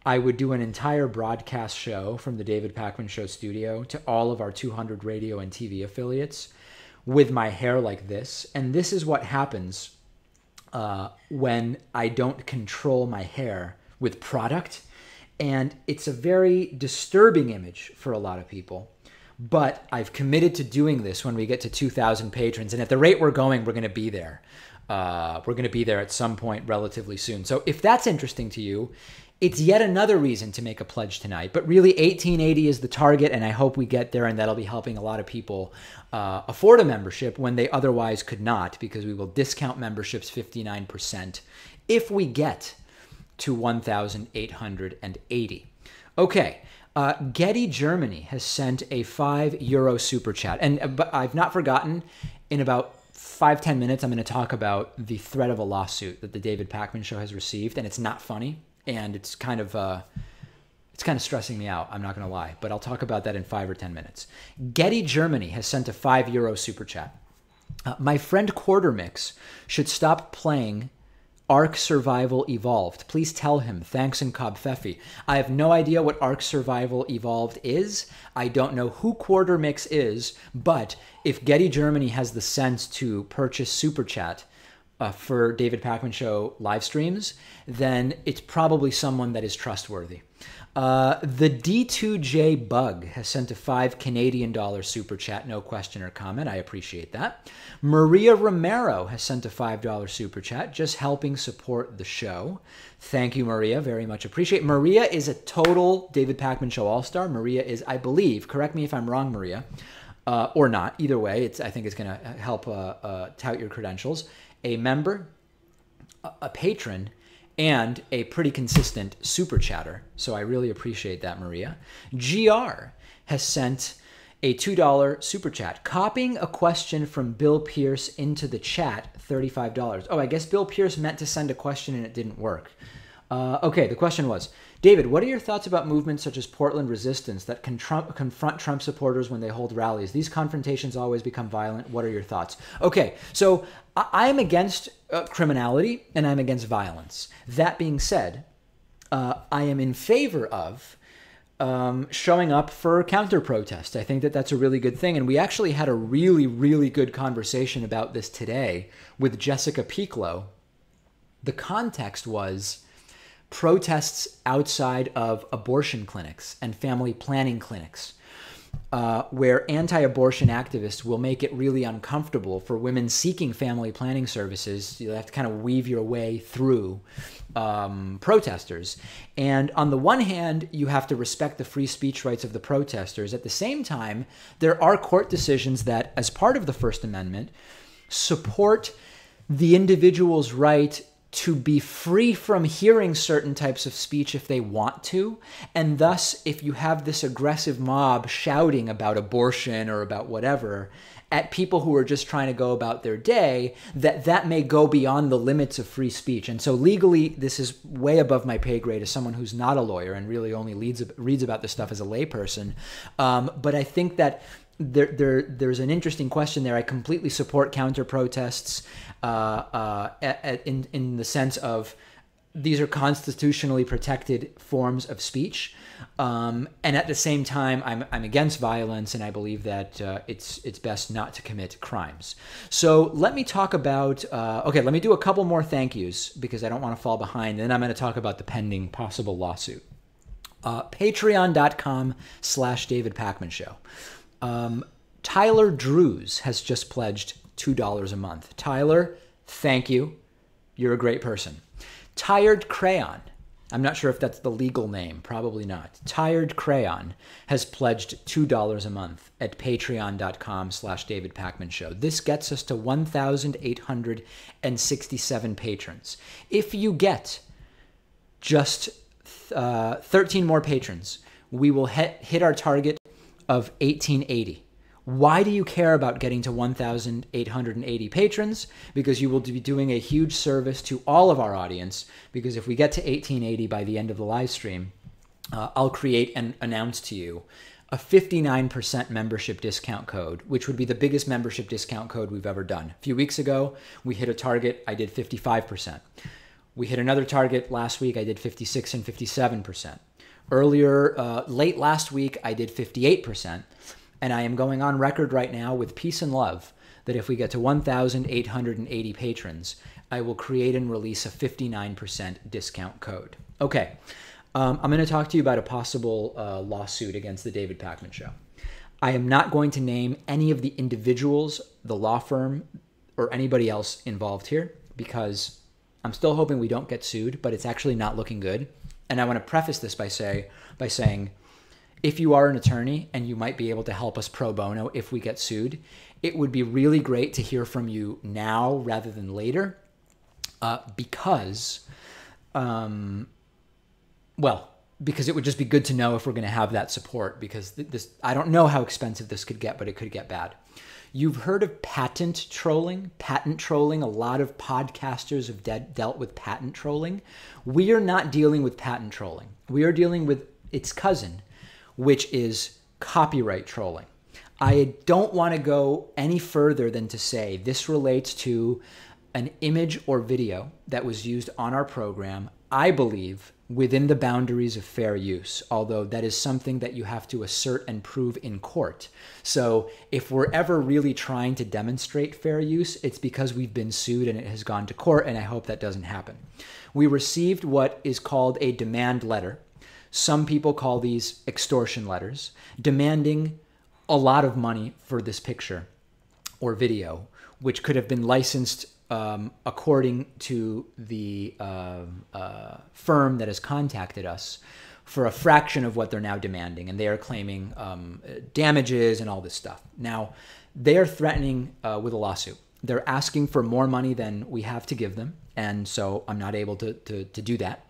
I would do an entire broadcast show from the David Pakman Show studio to all of our 200 radio and TV affiliates with my hair like this. And this is what happens when I don't control my hair with product. And it's a very disturbing image for a lot of people. But I've committed to doing this when we get to 2,000 patrons. And at the rate we're going, we're going to be there. We're going to be there at some point relatively soon. So if that's interesting to you, it's yet another reason to make a pledge tonight. But really, $18.80 is the target, and I hope we get there, and that'll be helping a lot of people afford a membership when they otherwise could not, because we will discount memberships 59% if we get to 1,880. Okay. Getty Germany has sent a €5 super chat. But I've not forgotten, in about 5-10 minutes, I'm going to talk about the threat of a lawsuit that the David Pakman Show has received. And it's not funny. And it's kind of stressing me out. I'm not going to lie. But I'll talk about that in 5 or 10 minutes. Getty Germany has sent a €5 super chat. My friend Quartermix should stop playing Ark Survival Evolved. Please tell him. Thanks in Cobb Pfeffy. I have no idea what Ark Survival Evolved is. I don't know who Quartermix is, but if Getty Germany has the sense to purchase Super Chat for David Pakman Show live streams, then it's probably someone that is trustworthy. The D2J Bug has sent a $5 Canadian super chat, no question or comment. I appreciate that. Maria Romero has sent a $5 super chat, just helping support the show. Thank you, Maria. Very much appreciate. Maria is a total David Pakman Show all-star. Maria is, I believe, correct me if I'm wrong, Maria, or not. Either way, I think it's going to help tout your credentials. A member, a patron, and a pretty consistent super chatter. So I really appreciate that, Maria. GR has sent a $2 super chat. Copying a question from Bill Pierce into the chat, $35. Oh, I guess Bill Pierce meant to send a question and it didn't work. Okay, the question was, David, what are your thoughts about movements such as Portland Resistance that confront Trump supporters when they hold rallies? These confrontations always become violent. What are your thoughts? Okay, so I am against criminality and I'm against violence. That being said, I am in favor of showing up for counter-protest. I think that that's a really good thing. And we actually had a really, really good conversation about this today with Jessica Pieklo. The context was protests outside of abortion clinics and family planning clinics, where anti-abortion activists will make it really uncomfortable for women seeking family planning services. You have to kind of weave your way through protesters. And on the one hand, you have to respect the free speech rights of the protesters. At the same time, there are court decisions that, as part of the First Amendment, support the individual's right to be free from hearing certain types of speech if they want to. And thus, if you have this aggressive mob shouting about abortion or about whatever at people who are just trying to go about their day, that may go beyond the limits of free speech. And so legally, this is way above my pay grade as someone who's not a lawyer and really only reads about this stuff as a layperson. But I think that there's an interesting question there. I completely support counter-protests in the sense of these are constitutionally protected forms of speech. And at the same time, I'm against violence, and I believe that it's best not to commit crimes. So let me talk about, let me do a couple more thank yous because I don't want to fall behind. And then I'm going to talk about the pending possible lawsuit. Patreon.com/David Pakman Show. Tyler Drews has just pledged $2 a month. Tyler, thank you. You're a great person. Tired Crayon. I'm not sure if that's the legal name. Probably not. Tired Crayon has pledged $2 a month at patreon.com/David Pakman Show. This gets us to 1,867 patrons. If you get just 13 more patrons, we will hit our target of 1880. Why do you care about getting to 1,880 patrons? Because you will be doing a huge service to all of our audience, because if we get to 1880 by the end of the live stream, I'll create and announce to you a 59% membership discount code, which would be the biggest membership discount code we've ever done. A few weeks ago, we hit a target. I did 55%. We hit another target last week. I did 56 and 57%. Earlier, late last week, I did 58%. And I am going on record right now with peace and love that if we get to 1,880 patrons, I will create and release a 59% discount code. Okay, I'm going to talk to you about a possible lawsuit against the David Pakman Show. I am not going to name any of the individuals, the law firm, or anybody else involved here because I'm still hoping we don't get sued, but it's actually not looking good. And I want to preface this by saying, if you are an attorney and you might be able to help us pro bono if we get sued, it would be really great to hear from you now rather than later, because it would just be good to know if we're going to have that support, because I don't know how expensive this could get, but it could get bad. You've heard of patent trolling. Patent trolling, a lot of podcasters have dealt with patent trolling. We are not dealing with patent trolling. We are dealing with its cousin, which is copyright trolling. I don't want to go any further than to say this relates to an image or video that was used on our program, I believe, within the boundaries of fair use, although that is something that you have to assert and prove in court. So if we're ever really trying to demonstrate fair use, it's because we've been sued and it has gone to court, and I hope that doesn't happen. We received what is called a demand letter. Some people call these extortion letters, demanding a lot of money for this picture or video, which could have been licensed according to the firm that has contacted us for a fraction of what they're now demanding. And they are claiming damages and all this stuff. Now, they are threatening with a lawsuit. They're asking for more money than we have to give them. And so I'm not able to do that.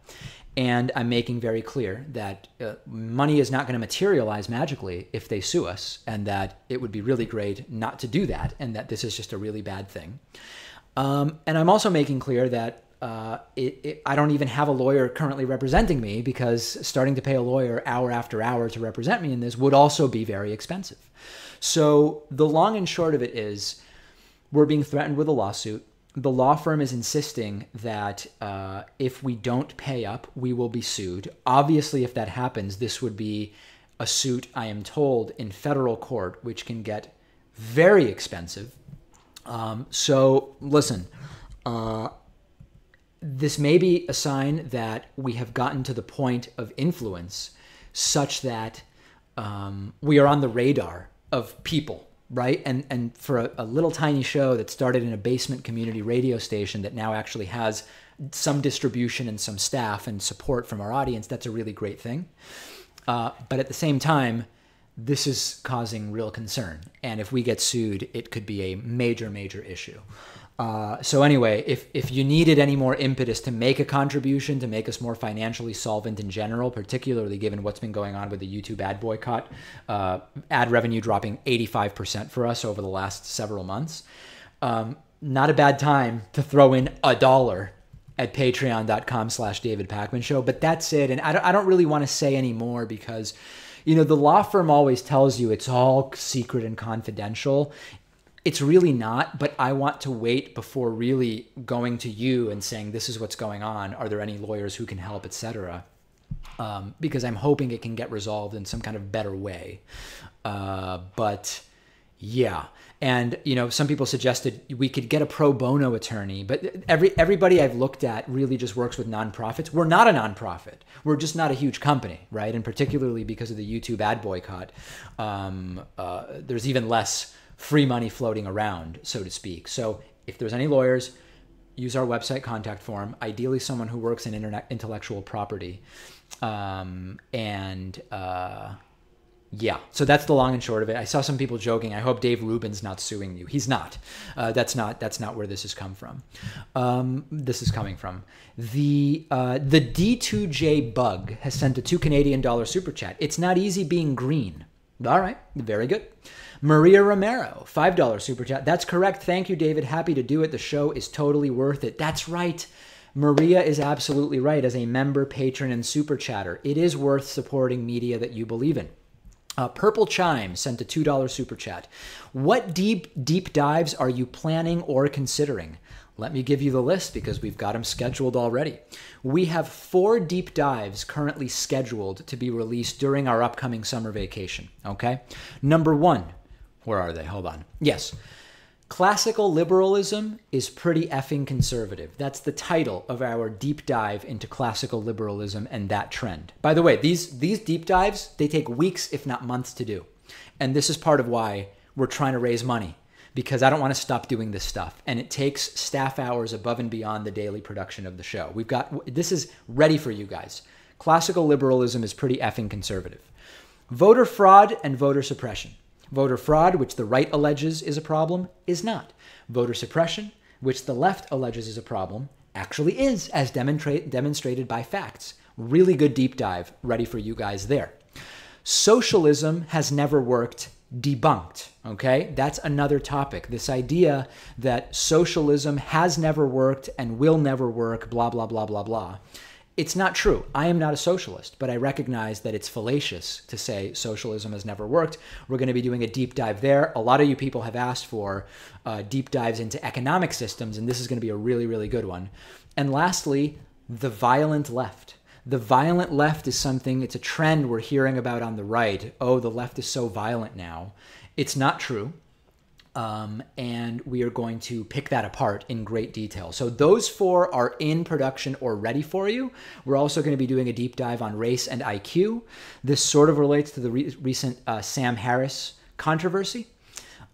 And I'm making very clear that money is not going to materialize magically if they sue us, and that it would be really great not to do that, and that this is just a really bad thing. And I'm also making clear that I don't even have a lawyer currently representing me, because starting to pay a lawyer hour after hour to represent me in this would also be very expensive. So the long and short of it is, we're being threatened with a lawsuit. The law firm is insisting that if we don't pay up, we will be sued. Obviously, if that happens, this would be a suit, I am told, in federal court, which can get very expensive. So listen, this may be a sign that we have gotten to the point of influence such that we are on the radar of people, right? And for a little tiny show that started in a basement community radio station that now actually has some distribution and some staff and support from our audience, that's a really great thing. But at the same time, this is causing real concern. And if we get sued, it could be a major, major issue. So anyway, if you needed any more impetus to make a contribution, to make us more financially solvent in general, particularly given what's been going on with the YouTube ad boycott, ad revenue dropping 85% for us over the last several months, not a bad time to throw in $1 at patreon.com/David Pakman Show. But that's it. And I don't really want to say any more, because the law firm always tells you it's all secret and confidential. It's really not, but I want to wait before really going to you and saying, this is what's going on. Are there any lawyers who can help, etc.? Because I'm hoping it can get resolved in some kind of better way. But yeah. And, some people suggested we could get a pro bono attorney, but everybody I've looked at really just works with nonprofits. We're not a nonprofit. We're just not a huge company, right? And particularly because of the YouTube ad boycott, there's even less free money floating around, so to speak. So if there's any lawyers, use our website contact form, ideally someone who works in intellectual property. Yeah, so that's the long and short of it. I saw some people joking, I hope Dave Rubin's not suing you. He's not. That's not where this has come from. This is coming from. The D2J Bug has sent a $2 Canadian super chat. It's not easy being green. All right, very good. Maria Romero, $5 super chat. That's correct. Thank you, David. Happy to do it. The show is totally worth it. That's right. Maria is absolutely right. As a member, patron, and super chatter, it is worth supporting media that you believe in. Purple Chime sent a $2 super chat. What deep dives are you planning or considering? Let me give you the list, because we've got them scheduled already. We have 4 deep dives currently scheduled to be released during our upcoming summer vacation. Okay. Number 1. Where are they? Hold on. Yes. Classical liberalism is pretty effing conservative. That's the title of our deep dive into classical liberalism and that trend. By the way, these deep dives, they take weeks, if not months, to do. And this is part of why we're trying to raise money, because I don't want to stop doing this stuff. And it takes staff hours above and beyond the daily production of the show. This is ready for you guys. Classical liberalism is pretty effing conservative. Voter fraud and voter suppression. Voter fraud, which the right alleges is a problem, is not. Voter suppression, which the left alleges is a problem, actually is, as demonstrated by facts. Really good deep dive ready for you guys there. Socialism has never worked. Debunked. Okay, that's another topic. This idea that socialism has never worked and will never work, blah, blah, blah, blah, blah. It's not true. I am not a socialist, but I recognize that it's fallacious to say socialism has never worked. We're going to be doing a deep dive there. A lot of you people have asked for deep dives into economic systems, and this is going to be a really, really good one. And lastly, the violent left. The violent left is something, it's a trend we're hearing about on the right. Oh, the left is so violent now. It's not true. And we are going to pick that apart in great detail. So those 4 are in production or ready for you. We're also going to be doing a deep dive on race and IQ. This sort of relates to the recent Sam Harris controversy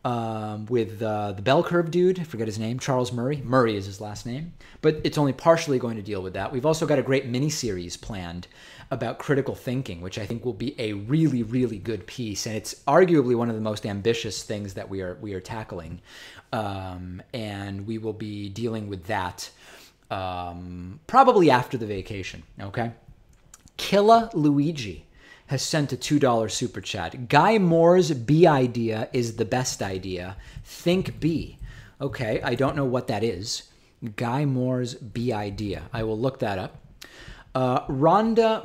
with the bell curve dude. I forget his name. Charles Murray. Murray is his last name. But it's only partially going to deal with that. We've also got a great mini-series planned about critical thinking, which I think will be a really, really good piece. And it's arguably one of the most ambitious things that we are tackling. And we will be dealing with that probably after the vacation, okay? Killa Luigi has sent a $2 super chat. Guy Moore's B idea is the best idea. Think B. Okay, I don't know what that is. Guy Moore's B idea. I will look that up. Rhonda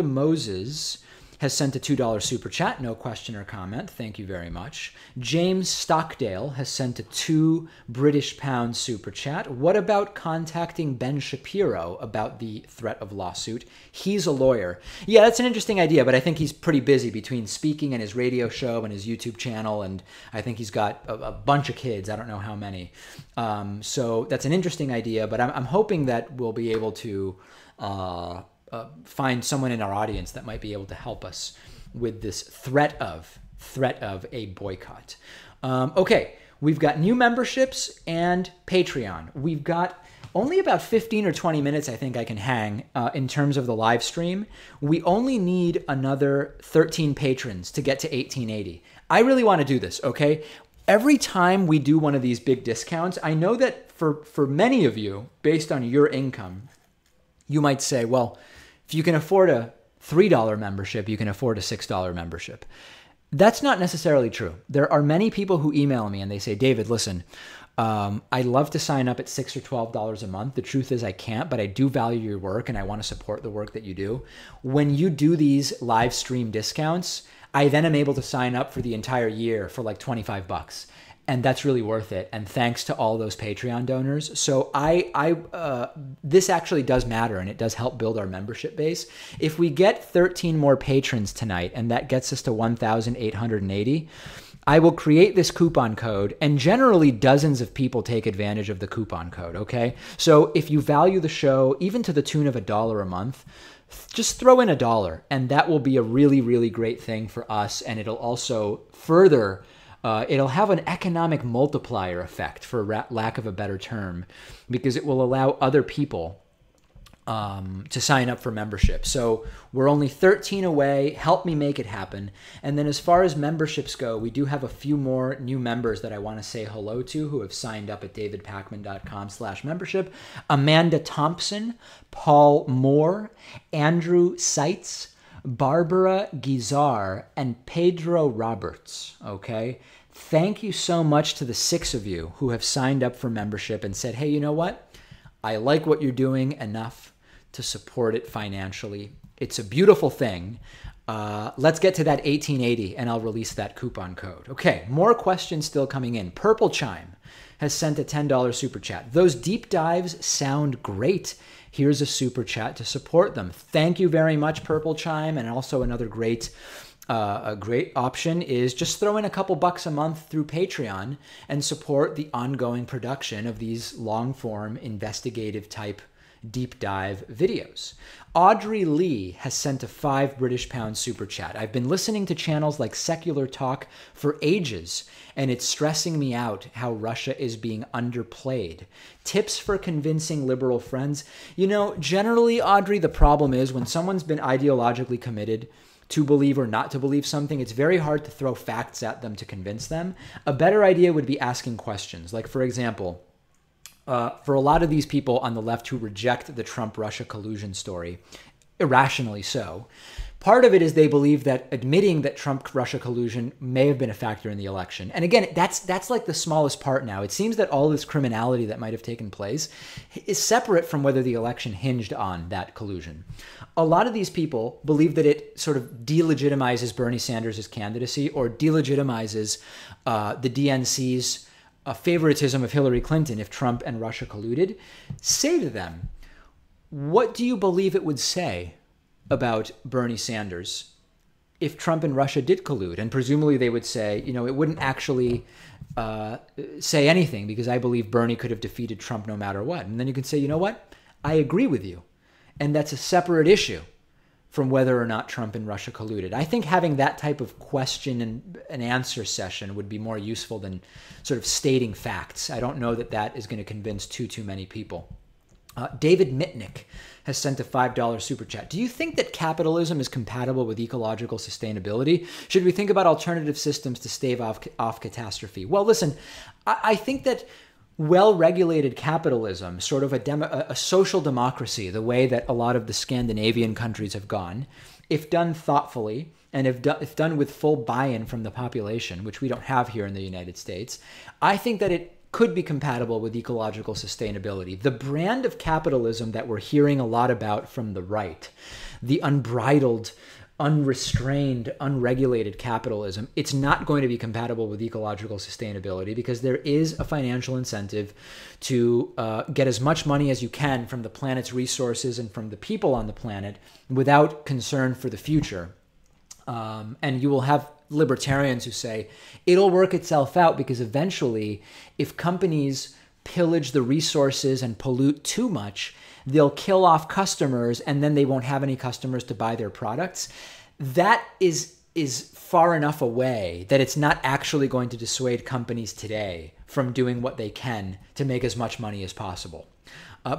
Moses has sent a $2 super chat. No question or comment. Thank you very much. James Stockdale has sent a £2 super chat. What about contacting Ben Shapiro about the threat of lawsuit? He's a lawyer. Yeah, that's an interesting idea, but I think he's pretty busy between speaking and his radio show and his YouTube channel, and I think he's got a bunch of kids. I don't know how many. So that's an interesting idea, but I'm hoping that we'll be able to find someone in our audience that might be able to help us with this threat of a boycott. Okay, we've got new memberships and Patreon. We've got only about 15 or 20 minutes I think I can hang in terms of the live stream. We only need another 13 patrons to get to 1880. I really want to do this, okay? Every time we do one of these big discounts, I know that for many of you, based on your income, you might say, well, if you can afford a $3 membership, you can afford a $6 membership. That's not necessarily true. There are many people who email me and they say, David, listen, I'd love to sign up at $6 or $12 a month. The truth is I can't, but I do value your work and I want to support the work that you do. When you do these live stream discounts, I then am able to sign up for the entire year for like $25. And that's really worth it. And thanks to all those Patreon donors. So this actually does matter and it does help build our membership base. If we get 13 more patrons tonight and that gets us to 1,880, I will create this coupon code, and generally dozens of people take advantage of the coupon code, okay? So if you value the show, even to the tune of $1 a month, just throw in $1 and that will be a really, really great thing for us. And it'll also further it'll have an economic multiplier effect, for lack of a better term, because it will allow other people to sign up for membership. So we're only 13 away. Help me make it happen. And then as far as memberships go, we do have a few more new members that I want to say hello to who have signed up at davidpakman.com/membership. Amanda Thompson, Paul Moore, Andrew Seitz, Barbara Gizar, and Pedro Roberts, okay? Thank you so much to the 6 of you who have signed up for membership and said, hey, you know what? I like what you're doing enough to support it financially. It's a beautiful thing. Let's get to that 1880 and I'll release that coupon code. Okay, more questions still coming in. Purple Chime has sent a $10 super chat. Those deep dives sound great. Here's a super chat to support them. Thank you very much, Purple Chime. And also another great option is just throw in a couple bucks a month through Patreon and support the ongoing production of these long-form investigative type deep dive videos. Audrey Lee has sent a £5 super chat. I've been listening to channels like Secular Talk for ages, and it's stressing me out how Russia is being underplayed. Tips for convincing liberal friends? You know, generally, Audrey, the problem is when someone's been ideologically committed to believe or not to believe something, it's very hard to throw facts at them to convince them. A better idea would be asking questions. Like, for example, for a lot of these people on the left who reject the Trump-Russia collusion story, irrationally so, part of it is they believe that admitting that Trump-Russia collusion may have been a factor in the election. And again, that's like the smallest part now. It seems that all this criminality that might have taken place is separate from whether the election hinged on that collusion. A lot of these people believe that it sort of delegitimizes Bernie Sanders' candidacy or delegitimizes the DNC's favoritism of Hillary Clinton if Trump and Russia colluded. Say to them, what do you believe it would say about Bernie Sanders if Trump and Russia did collude? And presumably they would say, you know, it wouldn't actually say anything because I believe Bernie could have defeated Trump no matter what. And then you can say, you know what? I agree with you. And that's a separate issue from whether or not Trump and Russia colluded. I think having that type of question and an answer session would be more useful than sort of stating facts. I don't know that that is going to convince too many people. David Mitnick has sent a $5 super chat. Do you think that capitalism is compatible with ecological sustainability? Should we think about alternative systems to stave off catastrophe? Well, listen, I think that well-regulated capitalism, sort of a social democracy, the way that a lot of the Scandinavian countries have gone, if done thoughtfully and if done with full buy-in from the population, which we don't have here in the United States, I think that it could be compatible with ecological sustainability. The brand of capitalism that we're hearing a lot about from the right, the unbridled, unrestrained, unregulated capitalism, it's not going to be compatible with ecological sustainability because there is a financial incentive to get as much money as you can from the planet's resources and from the people on the planet without concern for the future. And you will have libertarians who say it'll work itself out because eventually if companies pillage the resources and pollute too much, they'll kill off customers and then they won't have any customers to buy their products. That is far enough away that it's not actually going to dissuade companies today from doing what they can to make as much money as possible.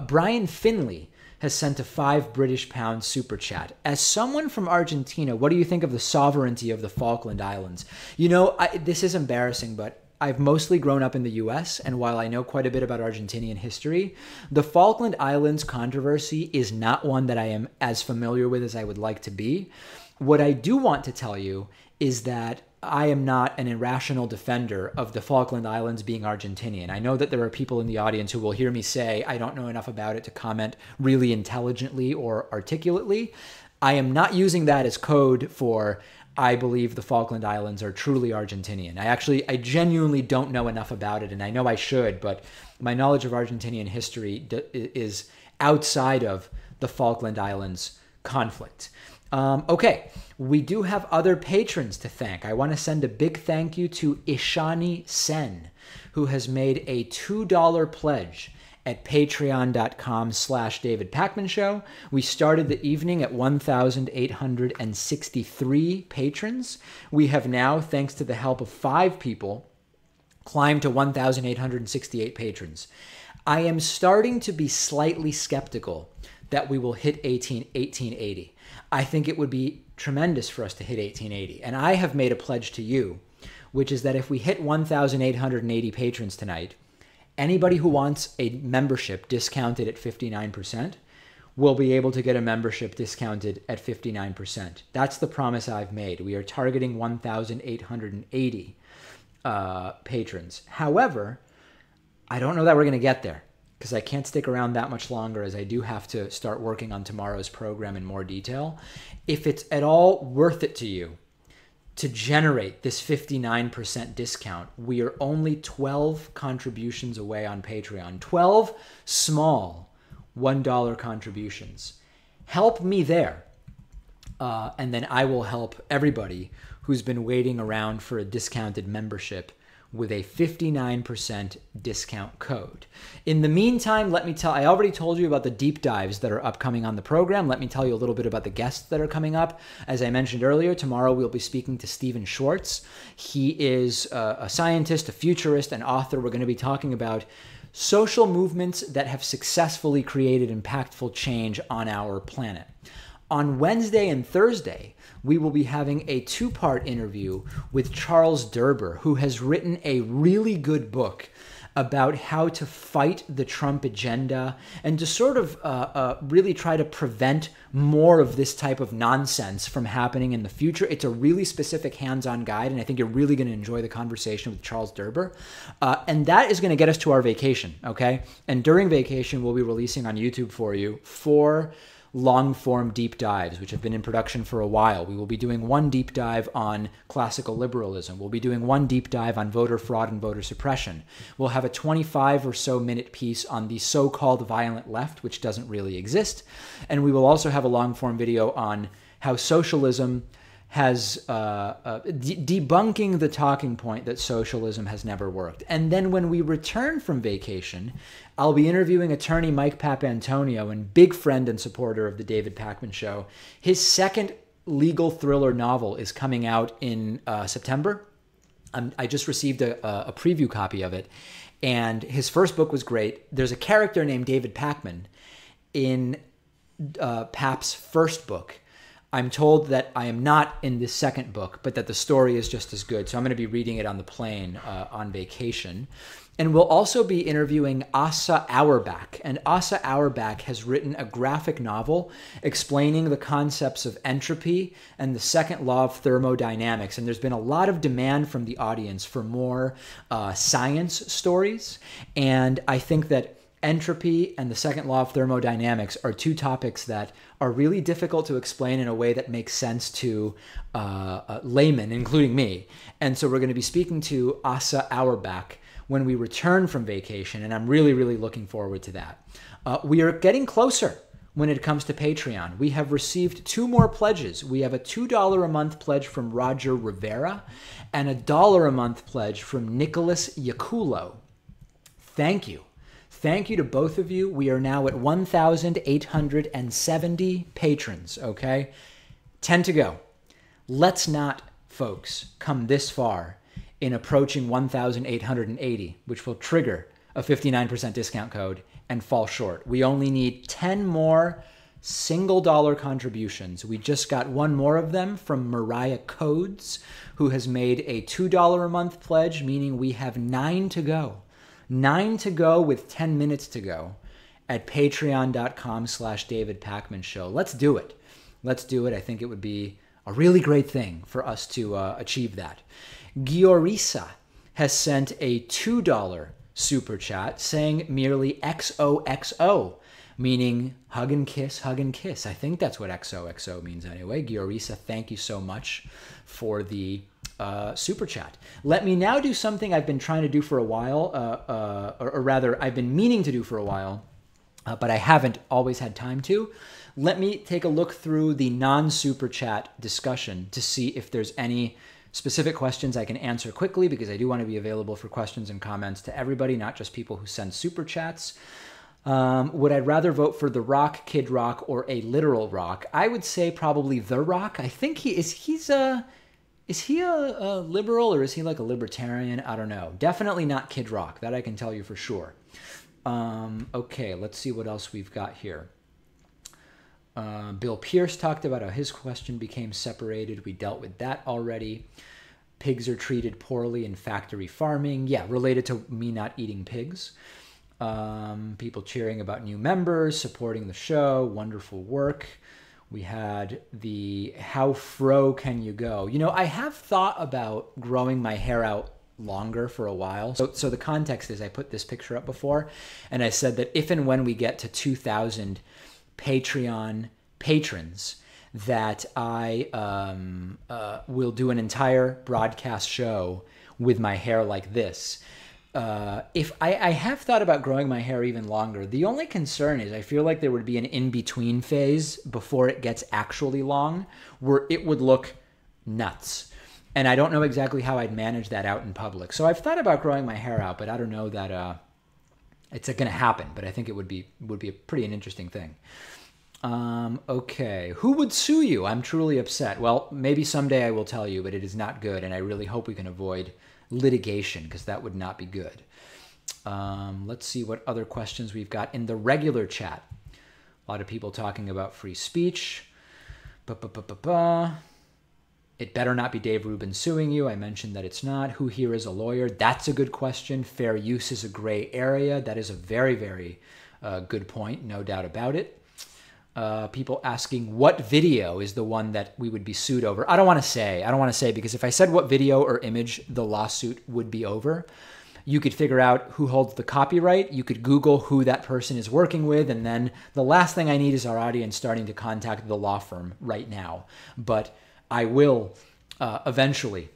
Brian Finley has sent a £5 super chat. As someone from Argentina, what do you think of the sovereignty of the Falkland Islands? You know, this is embarrassing, but I've mostly grown up in the US, and while I know quite a bit about Argentinian history, the Falkland Islands controversy is not one that I am as familiar with as I would like to be. What I do want to tell you is that I am not an irrational defender of the Falkland Islands being Argentinian. I know that there are people in the audience who will hear me say I don't know enough about it to comment really intelligently or articulately. I am not using that as code for I believe the Falkland Islands are truly Argentinian. I genuinely don't know enough about it, and I know I should, but my knowledge of Argentinian history is outside of the Falkland Islands conflict. Okay, we do have other patrons to thank. I want to send a big thank you to Ishani Sen, who has made a $2 pledge at patreon.com/David Pakman Show. We started the evening at 1,863 patrons. We have now, thanks to the help of 5 people, climbed to 1,868 patrons. I am starting to be slightly skeptical that we will hit 1880. I think it would be tremendous for us to hit 1880. And I have made a pledge to you, which is that if we hit 1,880 patrons tonight, anybody who wants a membership discounted at 59% will be able to get a membership discounted at 59%. That's the promise I've made. We are targeting 1,880 patrons. However, I don't know that we're going to get there, because I can't stick around that much longer, as I do have to start working on tomorrow's program in more detail. If it's at all worth it to you to generate this 59% discount, we are only 12 contributions away on Patreon. 12 small $1 contributions. Help me there. And then I will help everybody who's been waiting around for a discounted membership with a 59% discount code. In the meantime, I already told you about the deep dives that are upcoming on the program. Let me tell you a little bit about the guests that are coming up. As I mentioned earlier, tomorrow we'll be speaking to Stephen Schwartz. He is a scientist, a futurist, an author. We're going to be talking about social movements that have successfully created impactful change on our planet. On Wednesday and Thursday, we will be having a two-part interview with Charles Derber, who has written a really good book about how to fight the Trump agenda and to sort of really try to prevent more of this type of nonsense from happening in the future. It's a really specific hands-on guide, and I think you're really going to enjoy the conversation with Charles Derber. And that is going to get us to our vacation, okay? And during vacation, we'll be releasing on YouTube for you 4 long-form deep dives, which have been in production for a while. We will be doing one deep dive on classical liberalism. We'll be doing one deep dive on voter fraud and voter suppression. We'll have a 25 or so minute piece on the so-called violent left, which doesn't really exist. And we will also have a long-form video on how socialism has debunking the talking point that socialism has never worked. And then when we return from vacation, I'll be interviewing attorney Mike Papantonio, and big friend and supporter of the David Pakman Show. His second legal thriller novel is coming out in September. I just received a preview copy of it, and his first book was great. There's a character named David Pakman in Pap's first book. I'm told that I am not in this second book, but that the story is just as good. So I'm going to be reading it on the plane on vacation. And we'll also be interviewing Asa Auerbach. And Asa Auerbach has written a graphic novel explaining the concepts of entropy and the second law of thermodynamics. And there's been a lot of demand from the audience for more science stories. And I think that entropy and the second law of thermodynamics are two topics that are really difficult to explain in a way that makes sense to laymen, including me. And so we're going to be speaking to Asa Auerbach when we return from vacation, and I'm really, really looking forward to that. We are getting closer when it comes to Patreon. We have received 2 more pledges. We have a $2 a month pledge from Roger Rivera and a $1 a month pledge from Nicholas Yaculo. Thank you. Thank you to both of you. We are now at 1,870 patrons, okay? 10 to go. Let's not, folks, come this far in approaching 1,880, which will trigger a 59% discount code and fall short. We only need 10 more single dollar contributions. We just got one more of them from Mariah Codes, who has made a $2 a month pledge, meaning we have 9 to go. 9 to go with 10 minutes to go at patreon.com/David Pakman Show. Let's do it. Let's do it. I think it would be a really great thing for us to achieve that. Giorisa has sent a $2 super chat saying merely XOXO, meaning hug and kiss, hug and kiss. I think that's what XOXO means anyway. Giorisa, thank you so much for the super chat. Let me now do something I've been trying to do for a while, or rather, I've been meaning to do for a while, but I haven't always had time to. Let me take a look through the non-super chat discussion to see if there's any specific questions I can answer quickly, because I do want to be available for questions and comments to everybody, not just people who send super chats. Would I rather vote for The Rock, Kid Rock, or a literal rock? I would say probably The Rock. I think he's a liberal, or is he like a libertarian? I don't know. Definitely not Kid Rock. That I can tell you for sure. Okay, let's see what else we've got here. Bill Pierce talked about how his question became separated. We dealt with that already. Pigs are treated poorly in factory farming. Yeah, related to me not eating pigs. People cheering about new members, supporting the show. Wonderful work. We had the how fro can you go? You know, I have thought about growing my hair out longer for a while. So the context is I put this picture up before, and I said that if and when we get to 2,000 Patreon patrons, that I will do an entire broadcast show with my hair like this. If I have thought about growing my hair even longer. The only concern is I feel like there would be an in-between phase before it gets actually long where it would look nuts. And I don't know exactly how I'd manage that out in public. So I've thought about growing my hair out, but I don't know that it's going to happen. But I think it would be an interesting thing. Okay. Who would sue you? I'm truly upset. Well, maybe someday I will tell you, but it is not good. And I really hope we can avoid litigation because that would not be good. Let's see what other questions we've got in the regular chat. A lot of people talking about free speech. It better not be Dave Rubin suing you. I mentioned that it's not. Who here is a lawyer? That's a good question. Fair use is a gray area. That is a very, very good point. No doubt about it. People asking what video is the one that we would be sued over. I don't want to say because if I said what video or image, the lawsuit would be over. You could figure out who holds the copyright. You could Google who that person is working with. And then the last thing I need is our audience starting to contact the law firm right now. But I will eventually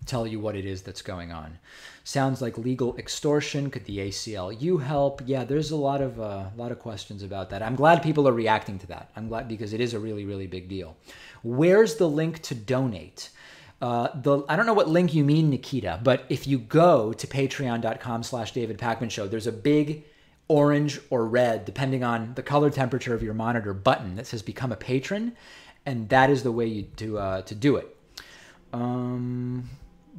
tell you what it is that's going on. Sounds like legal extortion. Could the ACLU help? Yeah, there's a lot of questions about that. I'm glad people are reacting to that. I'm glad because it is a really, really big deal. Where's the link to donate? I don't know what link you mean, Nikita, but if you go to patreon.com/DavidPakman Show, there's a big orange or red, depending on the color temperature of your monitor, button that says become a patron. And that is the way to do it.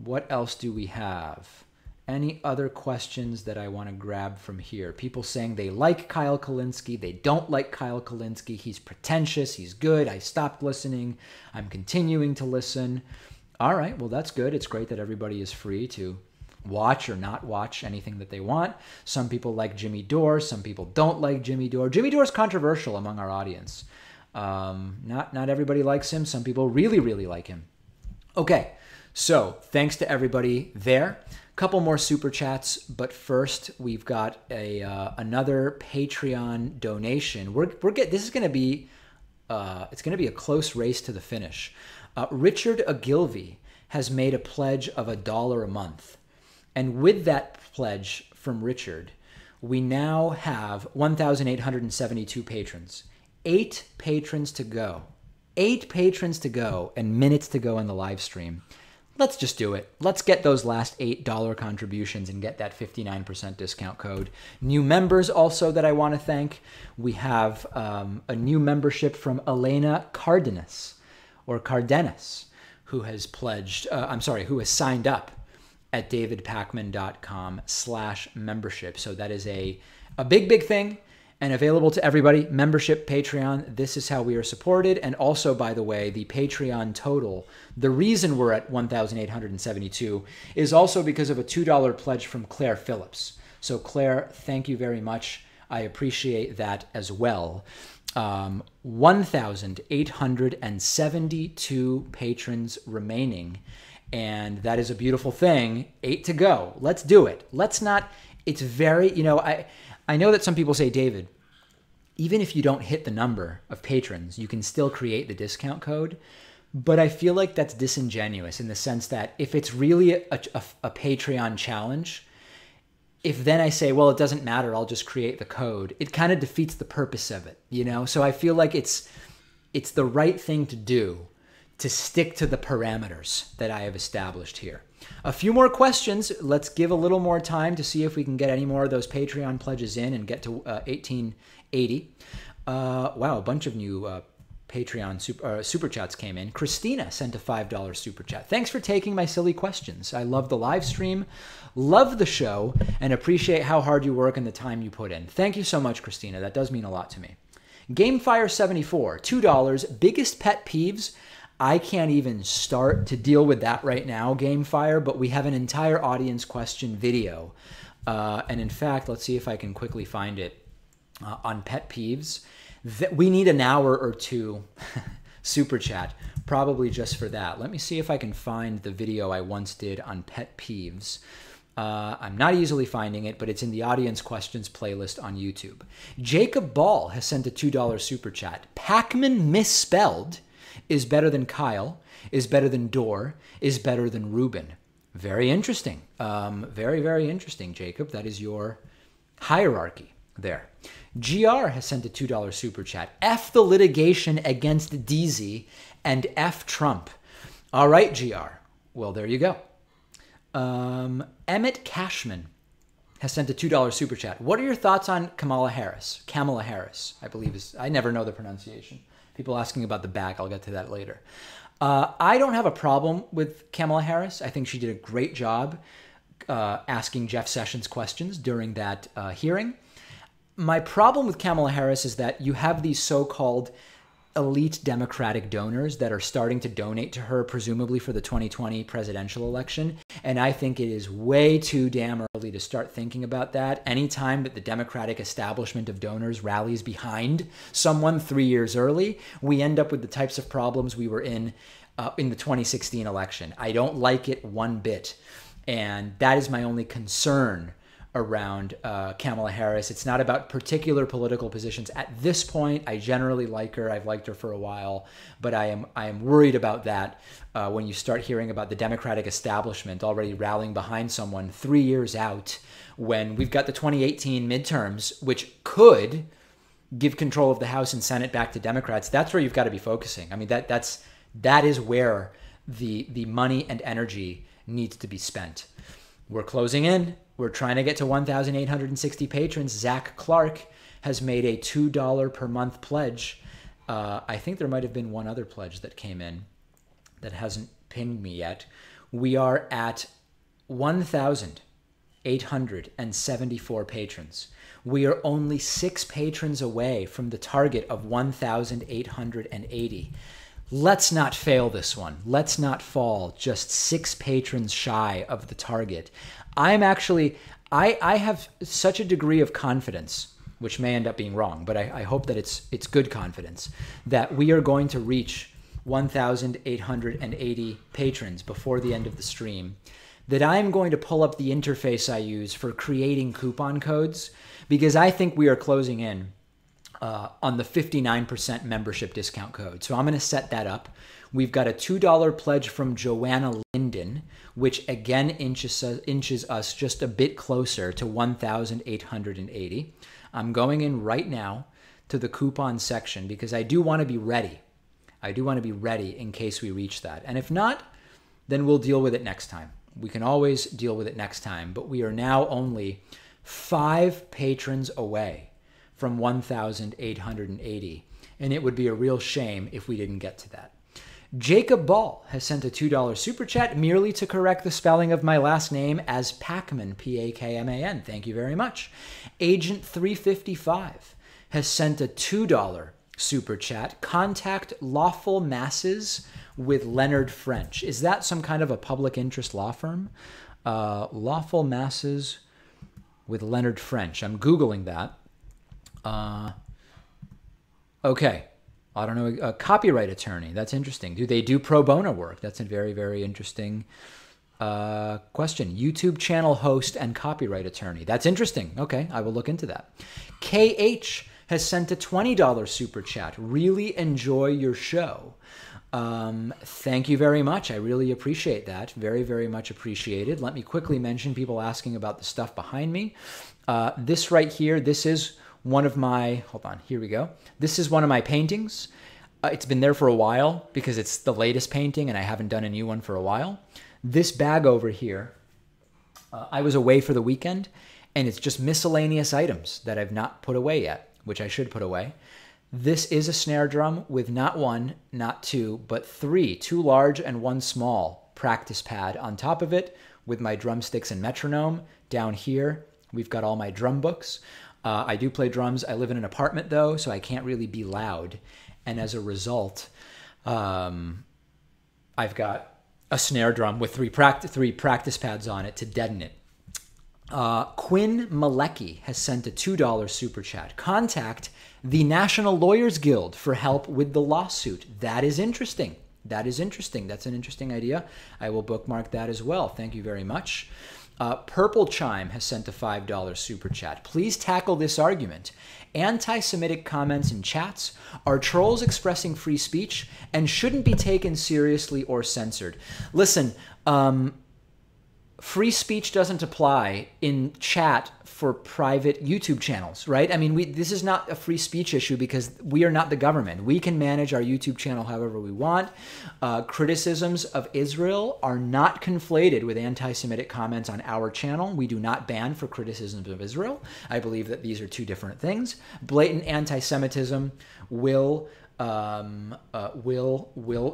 What else do we have? Any other questions that I want to grab from here? People saying they like Kyle Kulinski. They don't like Kyle Kulinski. He's pretentious. He's good. I stopped listening. I'm continuing to listen. All right. Well, that's good. It's great that everybody is free to watch or not watch anything that they want. Some people like Jimmy Dore. Some people don't like Jimmy Dore. Jimmy Dore is controversial among our audience. Not everybody likes him. Some people really, really like him. Okay, so thanks to everybody there. Couple more super chats, but first we've got another Patreon donation. This is going to be it's going to be a close race to the finish. Richard Ogilvy has made a pledge of $1 a month, and with that pledge from Richard, we now have 1,872 patrons. 8 patrons to go. 8 patrons to go and minutes to go in the live stream. Let's just do it. Let's get those last $8 contributions and get that 59% discount code. New members also that I want to thank. We have a new membership from Elena Cardenas, who has pledged, who has signed up at davidpakman.com/membership. So that is a big, big thing. And available to everybody, membership, Patreon. This is how we are supported. And also, by the way, the Patreon total, the reason we're at 1,872 is also because of a $2 pledge from Claire Phillips. So Claire, thank you very much. I appreciate that as well. 1,872 patrons remaining. And that is a beautiful thing. 8 to go. Let's do it. Let's not, it's very, I know that some people say, David, even if you don't hit the number of patrons, you can still create the discount code. But I feel like that's disingenuous in the sense that if it's really a Patreon challenge, if then I say, well, it doesn't matter, I'll just create the code, it kind of defeats the purpose of it, So I feel like it's the right thing to do to stick to the parameters that I have established here. A few more questions. Let's give a little more time to see if we can get any more of those Patreon pledges in and get to 1880. Wow, a bunch of new Patreon super chats came in. Christina sent a $5 super chat. Thanks for taking my silly questions. I love the live stream, love the show, and appreciate how hard you work and the time you put in. Thank you so much, Christina. That does mean a lot to me. Gamefire74, $2. Biggest pet peeves. I can't even start to deal with that right now, Gamefire, but we have an entire audience question video. And in fact, let's see if I can quickly find it on pet peeves. We need an hour or two super chat, probably just for that. Let me see if I can find the video I once did on pet peeves. I'm not easily finding it, but it's in the audience questions playlist on YouTube. Jacob Ball has sent a $2 super chat. Pacman misspelled is better than Kyle, is better than Dore, is better than Rubin. Very interesting. Very, very interesting, Jacob. That is your hierarchy there. GR has sent a $2 super chat. F the litigation against DZ and F Trump. All right, GR. Well, there you go. Emmett Cashman has sent a $2 super chat. What are your thoughts on Kamala Harris? Kamala Harris, I believe is, I never know the pronunciation. People asking about the back, I'll get to that later. I don't have a problem with Kamala Harris. I think she did a great job asking Jeff Sessions questions during that hearing. My problem with Kamala Harris is that you have these so-called elite Democratic donors that are starting to donate to her, presumably for the 2020 presidential election. And I think it is way too damn early to start thinking about that. Anytime that the Democratic establishment of donors rallies behind someone 3 years early, we end up with the types of problems we were in the 2016 election. I don't like it one bit. And that is my only concern around Kamala Harris. It's not about particular political positions. At this point, I generally like her. I've liked her for a while, but I am worried about that when you start hearing about the Democratic establishment already rallying behind someone 3 years out when we've got the 2018 midterms, which could give control of the House and Senate back to Democrats. That's where you've got to be focusing. I mean, that is where the money and energy needs to be spent. We're closing in. We're trying to get to 1,860 patrons. Zach Clark has made a $2 per month pledge. I think there might have been one other pledge that came in that hasn't pinged me yet. We are at 1,874 patrons. We are only 6 patrons away from the target of 1,880. Let's not fail this one. Let's not fall just 6 patrons shy of the target. I have such a degree of confidence, which may end up being wrong, but I hope that it's good confidence, that we are going to reach 1,880 patrons before the end of the stream, that I'm going to pull up the interface I use for creating coupon codes, because I think we are closing in on the 59% membership discount code. So I'm going to set that up. We've got a $2 pledge from Joanna Linden, which again inches us just a bit closer to 1,880. I'm going in right now to the coupon section because I do want to be ready. I do want to be ready in case we reach that. And if not, then we'll deal with it next time. We can always deal with it next time, but we are now only 5 patrons away from 1,880, and it would be a real shame if we didn't get to that. Jacob Ball has sent a $2 super chat merely to correct the spelling of my last name as Pacman, P-A-K-M-A-N. Thank you very much. Agent 355 has sent a $2 super chat. Contact Lawful Masses with Leonard French. Is that some kind of a public interest law firm? Lawful Masses with Leonard French. I'm Googling that. Okay. I don't know, a copyright attorney. That's interesting. Do they do pro bono work? That's a very, very interesting question. YouTube channel host and copyright attorney. That's interesting. Okay, I will look into that. KH has sent a $20 super chat. Really enjoy your show. Thank you very much. I really appreciate that. Very, very much appreciated. Let me quickly mention people asking about the stuff behind me. This right here, this is one of my, hold on, here we go. This is one of my paintings. It's been there for a while because it's the latest painting and I haven't done a new one for a while. This bag over here, I was away for the weekend and it's just miscellaneous items that I've not put away yet, which I should put away. This is a snare drum with not one, not two, but 3, 2 large and 1 small practice pad on top of it with my drumsticks and metronome. Down here, we've got all my drum books. I do play drums. I live in an apartment, though, so I can't really be loud. And as a result, I've got a snare drum with 3 practice pads on it to deaden it. Quinn Malecki has sent a $2 super chat. Contact the National Lawyers Guild for help with the lawsuit. That is interesting. That is interesting. That's an interesting idea. I will bookmark that as well. Thank you very much. Purple Chime has sent a $5 super chat. Please tackle this argument. Anti-Semitic comments and chats are trolls expressing free speech and shouldn't be taken seriously or censored. Listen, free speech doesn't apply in chat for private YouTube channels, right? I mean, this is not a free speech issue because we are not the government. We can manage our YouTube channel however we want. Criticisms of Israel are not conflated with anti-Semitic comments on our channel. We do not ban for criticisms of Israel. I believe that these are two different things. Blatant anti-Semitism will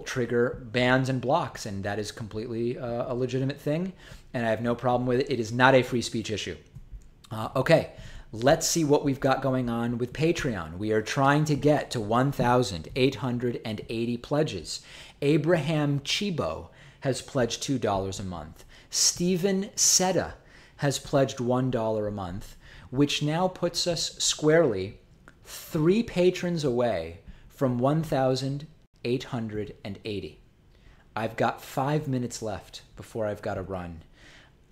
trigger bans and blocks, and that is completely a legitimate thing, and I have no problem with it. It is not a free speech issue. Okay, let's see what we've got going on with Patreon. We are trying to get to 1,880 pledges. Abraham Chibo has pledged $2 a month. Stephen Seta has pledged $1 a month, which now puts us squarely 3 patrons away from 1,880. I've got 5 minutes left before I've got to run.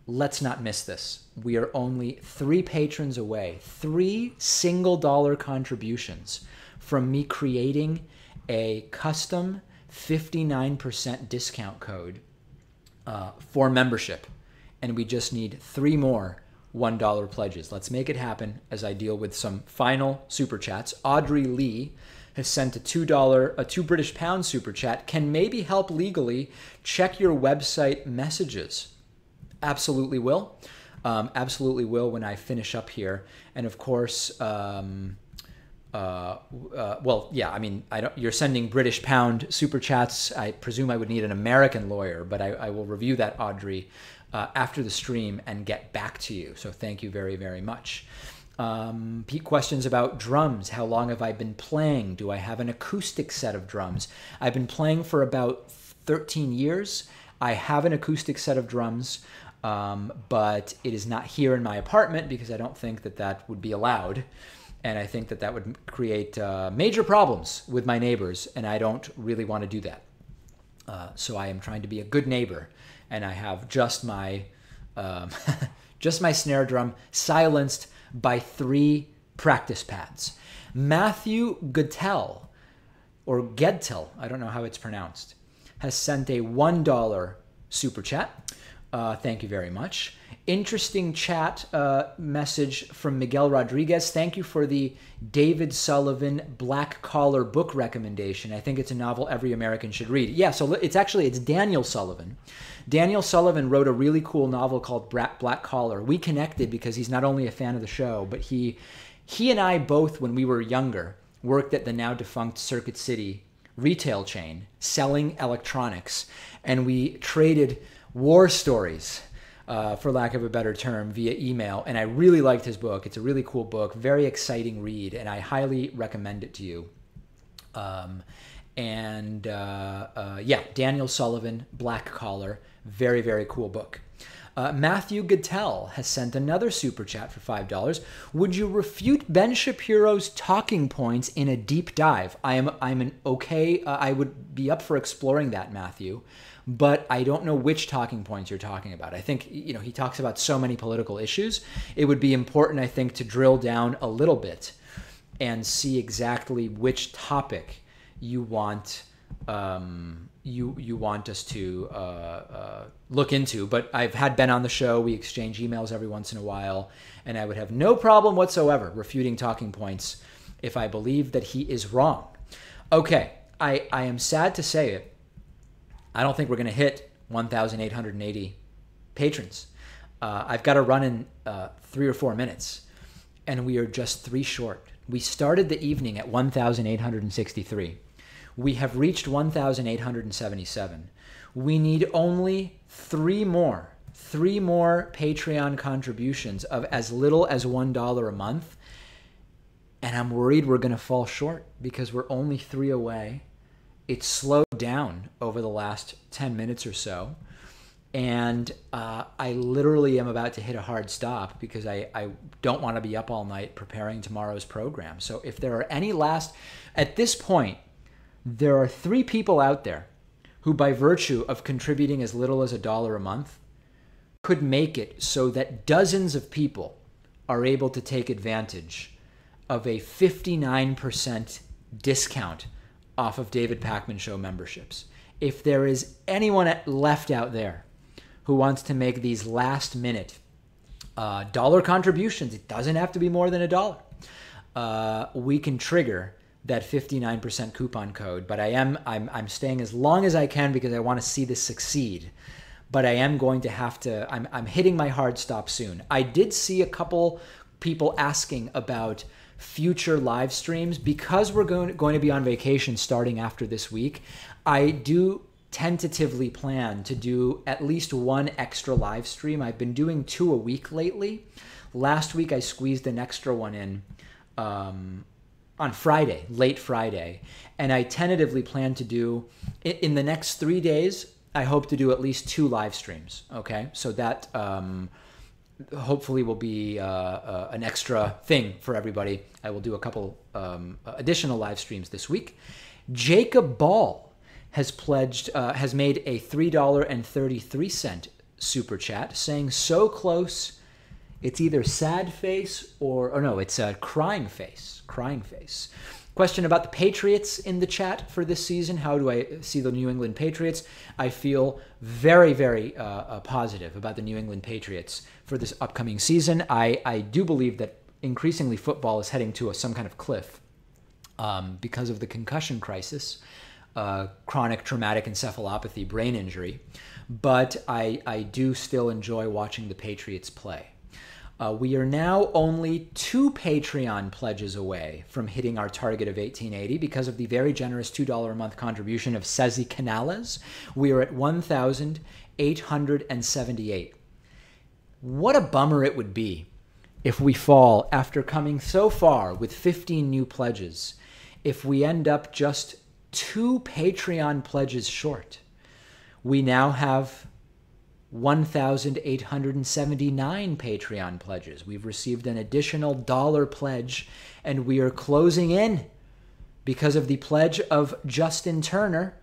Let's not miss this. We are only 3 patrons away, 3 single-dollar contributions from me creating a custom 59% discount code for membership. And we just need 3 more $1 pledges. Let's make it happen as I deal with some final super chats. Audrey Lee has sent a $2 2 British pound super chat. Can maybe help legally. Check your website messages. Absolutely will. Absolutely will when I finish up here. And of course, well, yeah, I mean, you're sending British pound super chats. I presume I would need an American lawyer, but I will review that, Audrey, after the stream and get back to you. So thank you very, very much. Pete, questions about drums. How long have I been playing? Do I have an acoustic set of drums? I've been playing for about 13 years. I have an acoustic set of drums, but it is not here in my apartment because I don't think that that would be allowed. And I think that that would create major problems with my neighbors, and I don't really want to do that. So I am trying to be a good neighbor, and I have just my just my snare drum silenced by 3 practice pads. Matthew Guttel, or Gedtel, I don't know how it's pronounced, has sent a $1 super chat. Thank you very much. Interesting chat message from Miguel Rodriguez. Thank you for the David Sullivan Black Collar book recommendation. I think it's a novel every American should read. Yeah, so it's Daniel Sullivan. Daniel Sullivan wrote a really cool novel called Black Collar. We connected because he's not only a fan of the show, but he and I both, when we were younger, worked at the now defunct Circuit City retail chain selling electronics, and we traded war stories, for lack of a better term, via email. And I really liked his book. It's a really cool book, very exciting read, and I highly recommend it to you. Yeah, Daniel Sullivan, Black Collar, very, very cool book. Matthew Guttel has sent another super chat for $5. Would you refute Ben Shapiro's talking points in a deep dive? I would be up for exploring that, Matthew, but I don't know which talking points you're talking about. I think, he talks about so many political issues. It would be important, I think, to drill down a little bit and see exactly which topic you want you want us to look into. But I've had Ben on the show. We exchange emails every once in a while, and I would have no problem whatsoever refuting talking points if I believe that he is wrong. Okay, I am sad to say it. I don't think we're going to hit 1,880 patrons. I've got to run in 3 or 4 minutes, and we are just 3 short. We started the evening at 1,863. We have reached 1,877. We need only 3 more Patreon contributions of as little as $1 a month. And I'm worried we're going to fall short because we're only 3 away. It's slowed down over the last 10 minutes or so. And I literally am about to hit a hard stop because I don't want to be up all night preparing tomorrow's program. So if there are any at this point, there are 3 people out there who, by virtue of contributing as little as $1 a month, could make it so that dozens of people are able to take advantage of a 59% discount off of David Pakman Show memberships. If there is anyone left out there who wants to make these last minute dollar contributions, it doesn't have to be more than $1. We can trigger that 59% coupon code, but I'm staying as long as I can because I want to see this succeed. But I am going to have to, I'm hitting my hard stop soon. I did see a couple people asking about future live streams. Because we're going to be on vacation starting after this week, I do tentatively plan to do at least one extra live stream. I've been doing 2 a week lately. Last week I squeezed an extra one in on Friday, late Friday, and I tentatively plan to do, in the next 3 days, I hope to do at least 2 live streams, okay? So that hopefully will be an extra thing for everybody. I will do a couple additional live streams this week. Jacob Ball has pledged, has made a $3.33 super chat saying, so close, it's either sad face or no, it's a crying face, crying face. Question about the Patriots in the chat for this season. How do I see the New England Patriots? I feel very, very positive about the New England Patriots for this upcoming season. I do believe that increasingly football is heading to some kind of cliff because of the concussion crisis, chronic traumatic encephalopathy, brain injury. But I do still enjoy watching the Patriots play. We are now only 2 Patreon pledges away from hitting our target of 1880 because of the very generous $2 a month contribution of Ceci Canales. We are at 1,878. What a bummer it would be if we fall after coming so far with 15 new pledges, if we end up just 2 Patreon pledges short. We now have 1,879 Patreon pledges. We've received an additional $1 pledge, and we are closing in because of the pledge of Justin Turner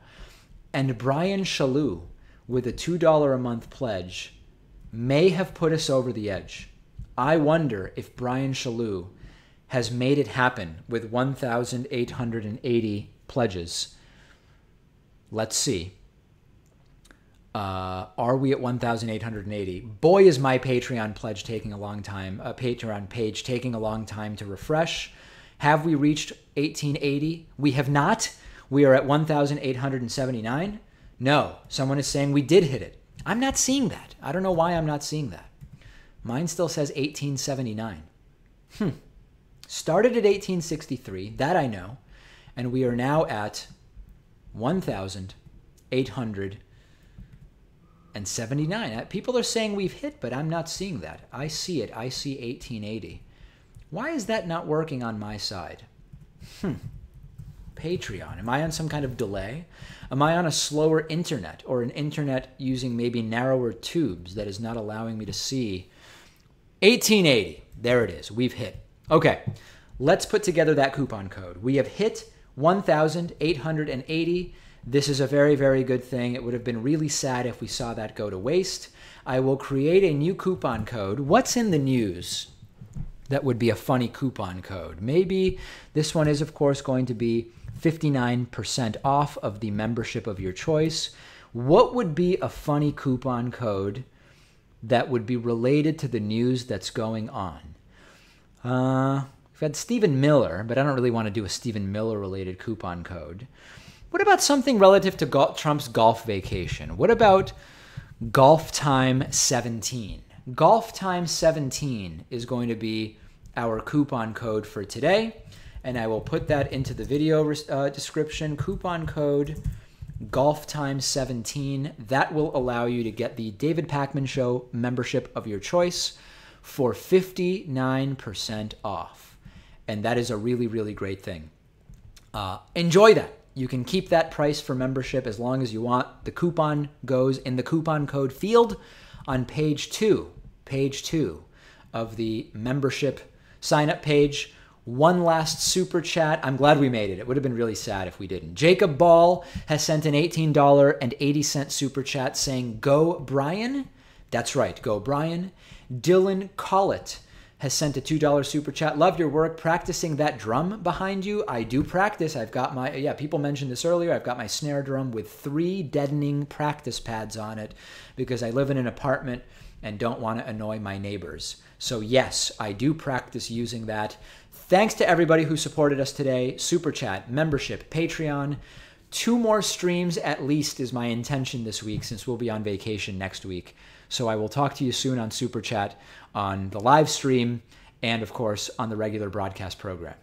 and Brian Shalou with a $2 a month pledge may have put us over the edge. I wonder if Brian Shalou has made it happen with 1,880 pledges. Let's see. Are we at 1,880? Boy, is my Patreon pledge taking a long time, Patreon page taking a long time to refresh. Have we reached 1,880? We have not. We are at 1,879. No, someone is saying we did hit it. I'm not seeing that. I don't know why I'm not seeing that. Mine still says 1,879. Started at 1,863, that I know, and we are now at 1,879. People are saying we've hit, but I'm not seeing that. I see it. I see 1,880. Why is that not working on my side? Patreon. Am I on some kind of delay? Am I on a slower internet or an internet using maybe narrower tubes that is not allowing me to see? 1,880. There it is. We've hit. Okay. Let's put together that coupon code. We have hit 1,880. This is a very, very good thing. It would have been really sad if we saw that go to waste. I will create a new coupon code. What's in the news that would be a funny coupon code? Maybe this one is, of course, going to be 59% off of the membership of your choice. What would be a funny coupon code that would be related to the news that's going on? We've had Stephen Miller, but I don't really want to do a Stephen Miller-related coupon code. What about something relative to Trump's golf vacation? What about Golf Time 17? Golf Time 17 is going to be our coupon code for today, and I will put that into the video description. Coupon code Golf Time 17. That will allow you to get the David Pakman Show membership of your choice for 59% off. And that is a really, really great thing. Enjoy that. You can keep that price for membership as long as you want. The coupon goes in the coupon code field on page 2 of the membership sign-up page. One last super chat. I'm glad we made it. It would have been really sad if we didn't. Jacob Ball has sent an $18.80 super chat saying, "Go Brian." That's right, go Brian. Dylan Collett has sent a $2 super chat. Love your work practicing that drum behind you. I do practice. I've got my, people mentioned this earlier. I've got my snare drum with 3 deadening practice pads on it because I live in an apartment and don't want to annoy my neighbors. So yes, I do practice using that. Thanks to everybody who supported us today. Super chat, membership, Patreon. 2 more streams at least is my intention this week since we'll be on vacation next week. So I will talk to you soon on Super Chat, on the live stream, and of course on the regular broadcast program.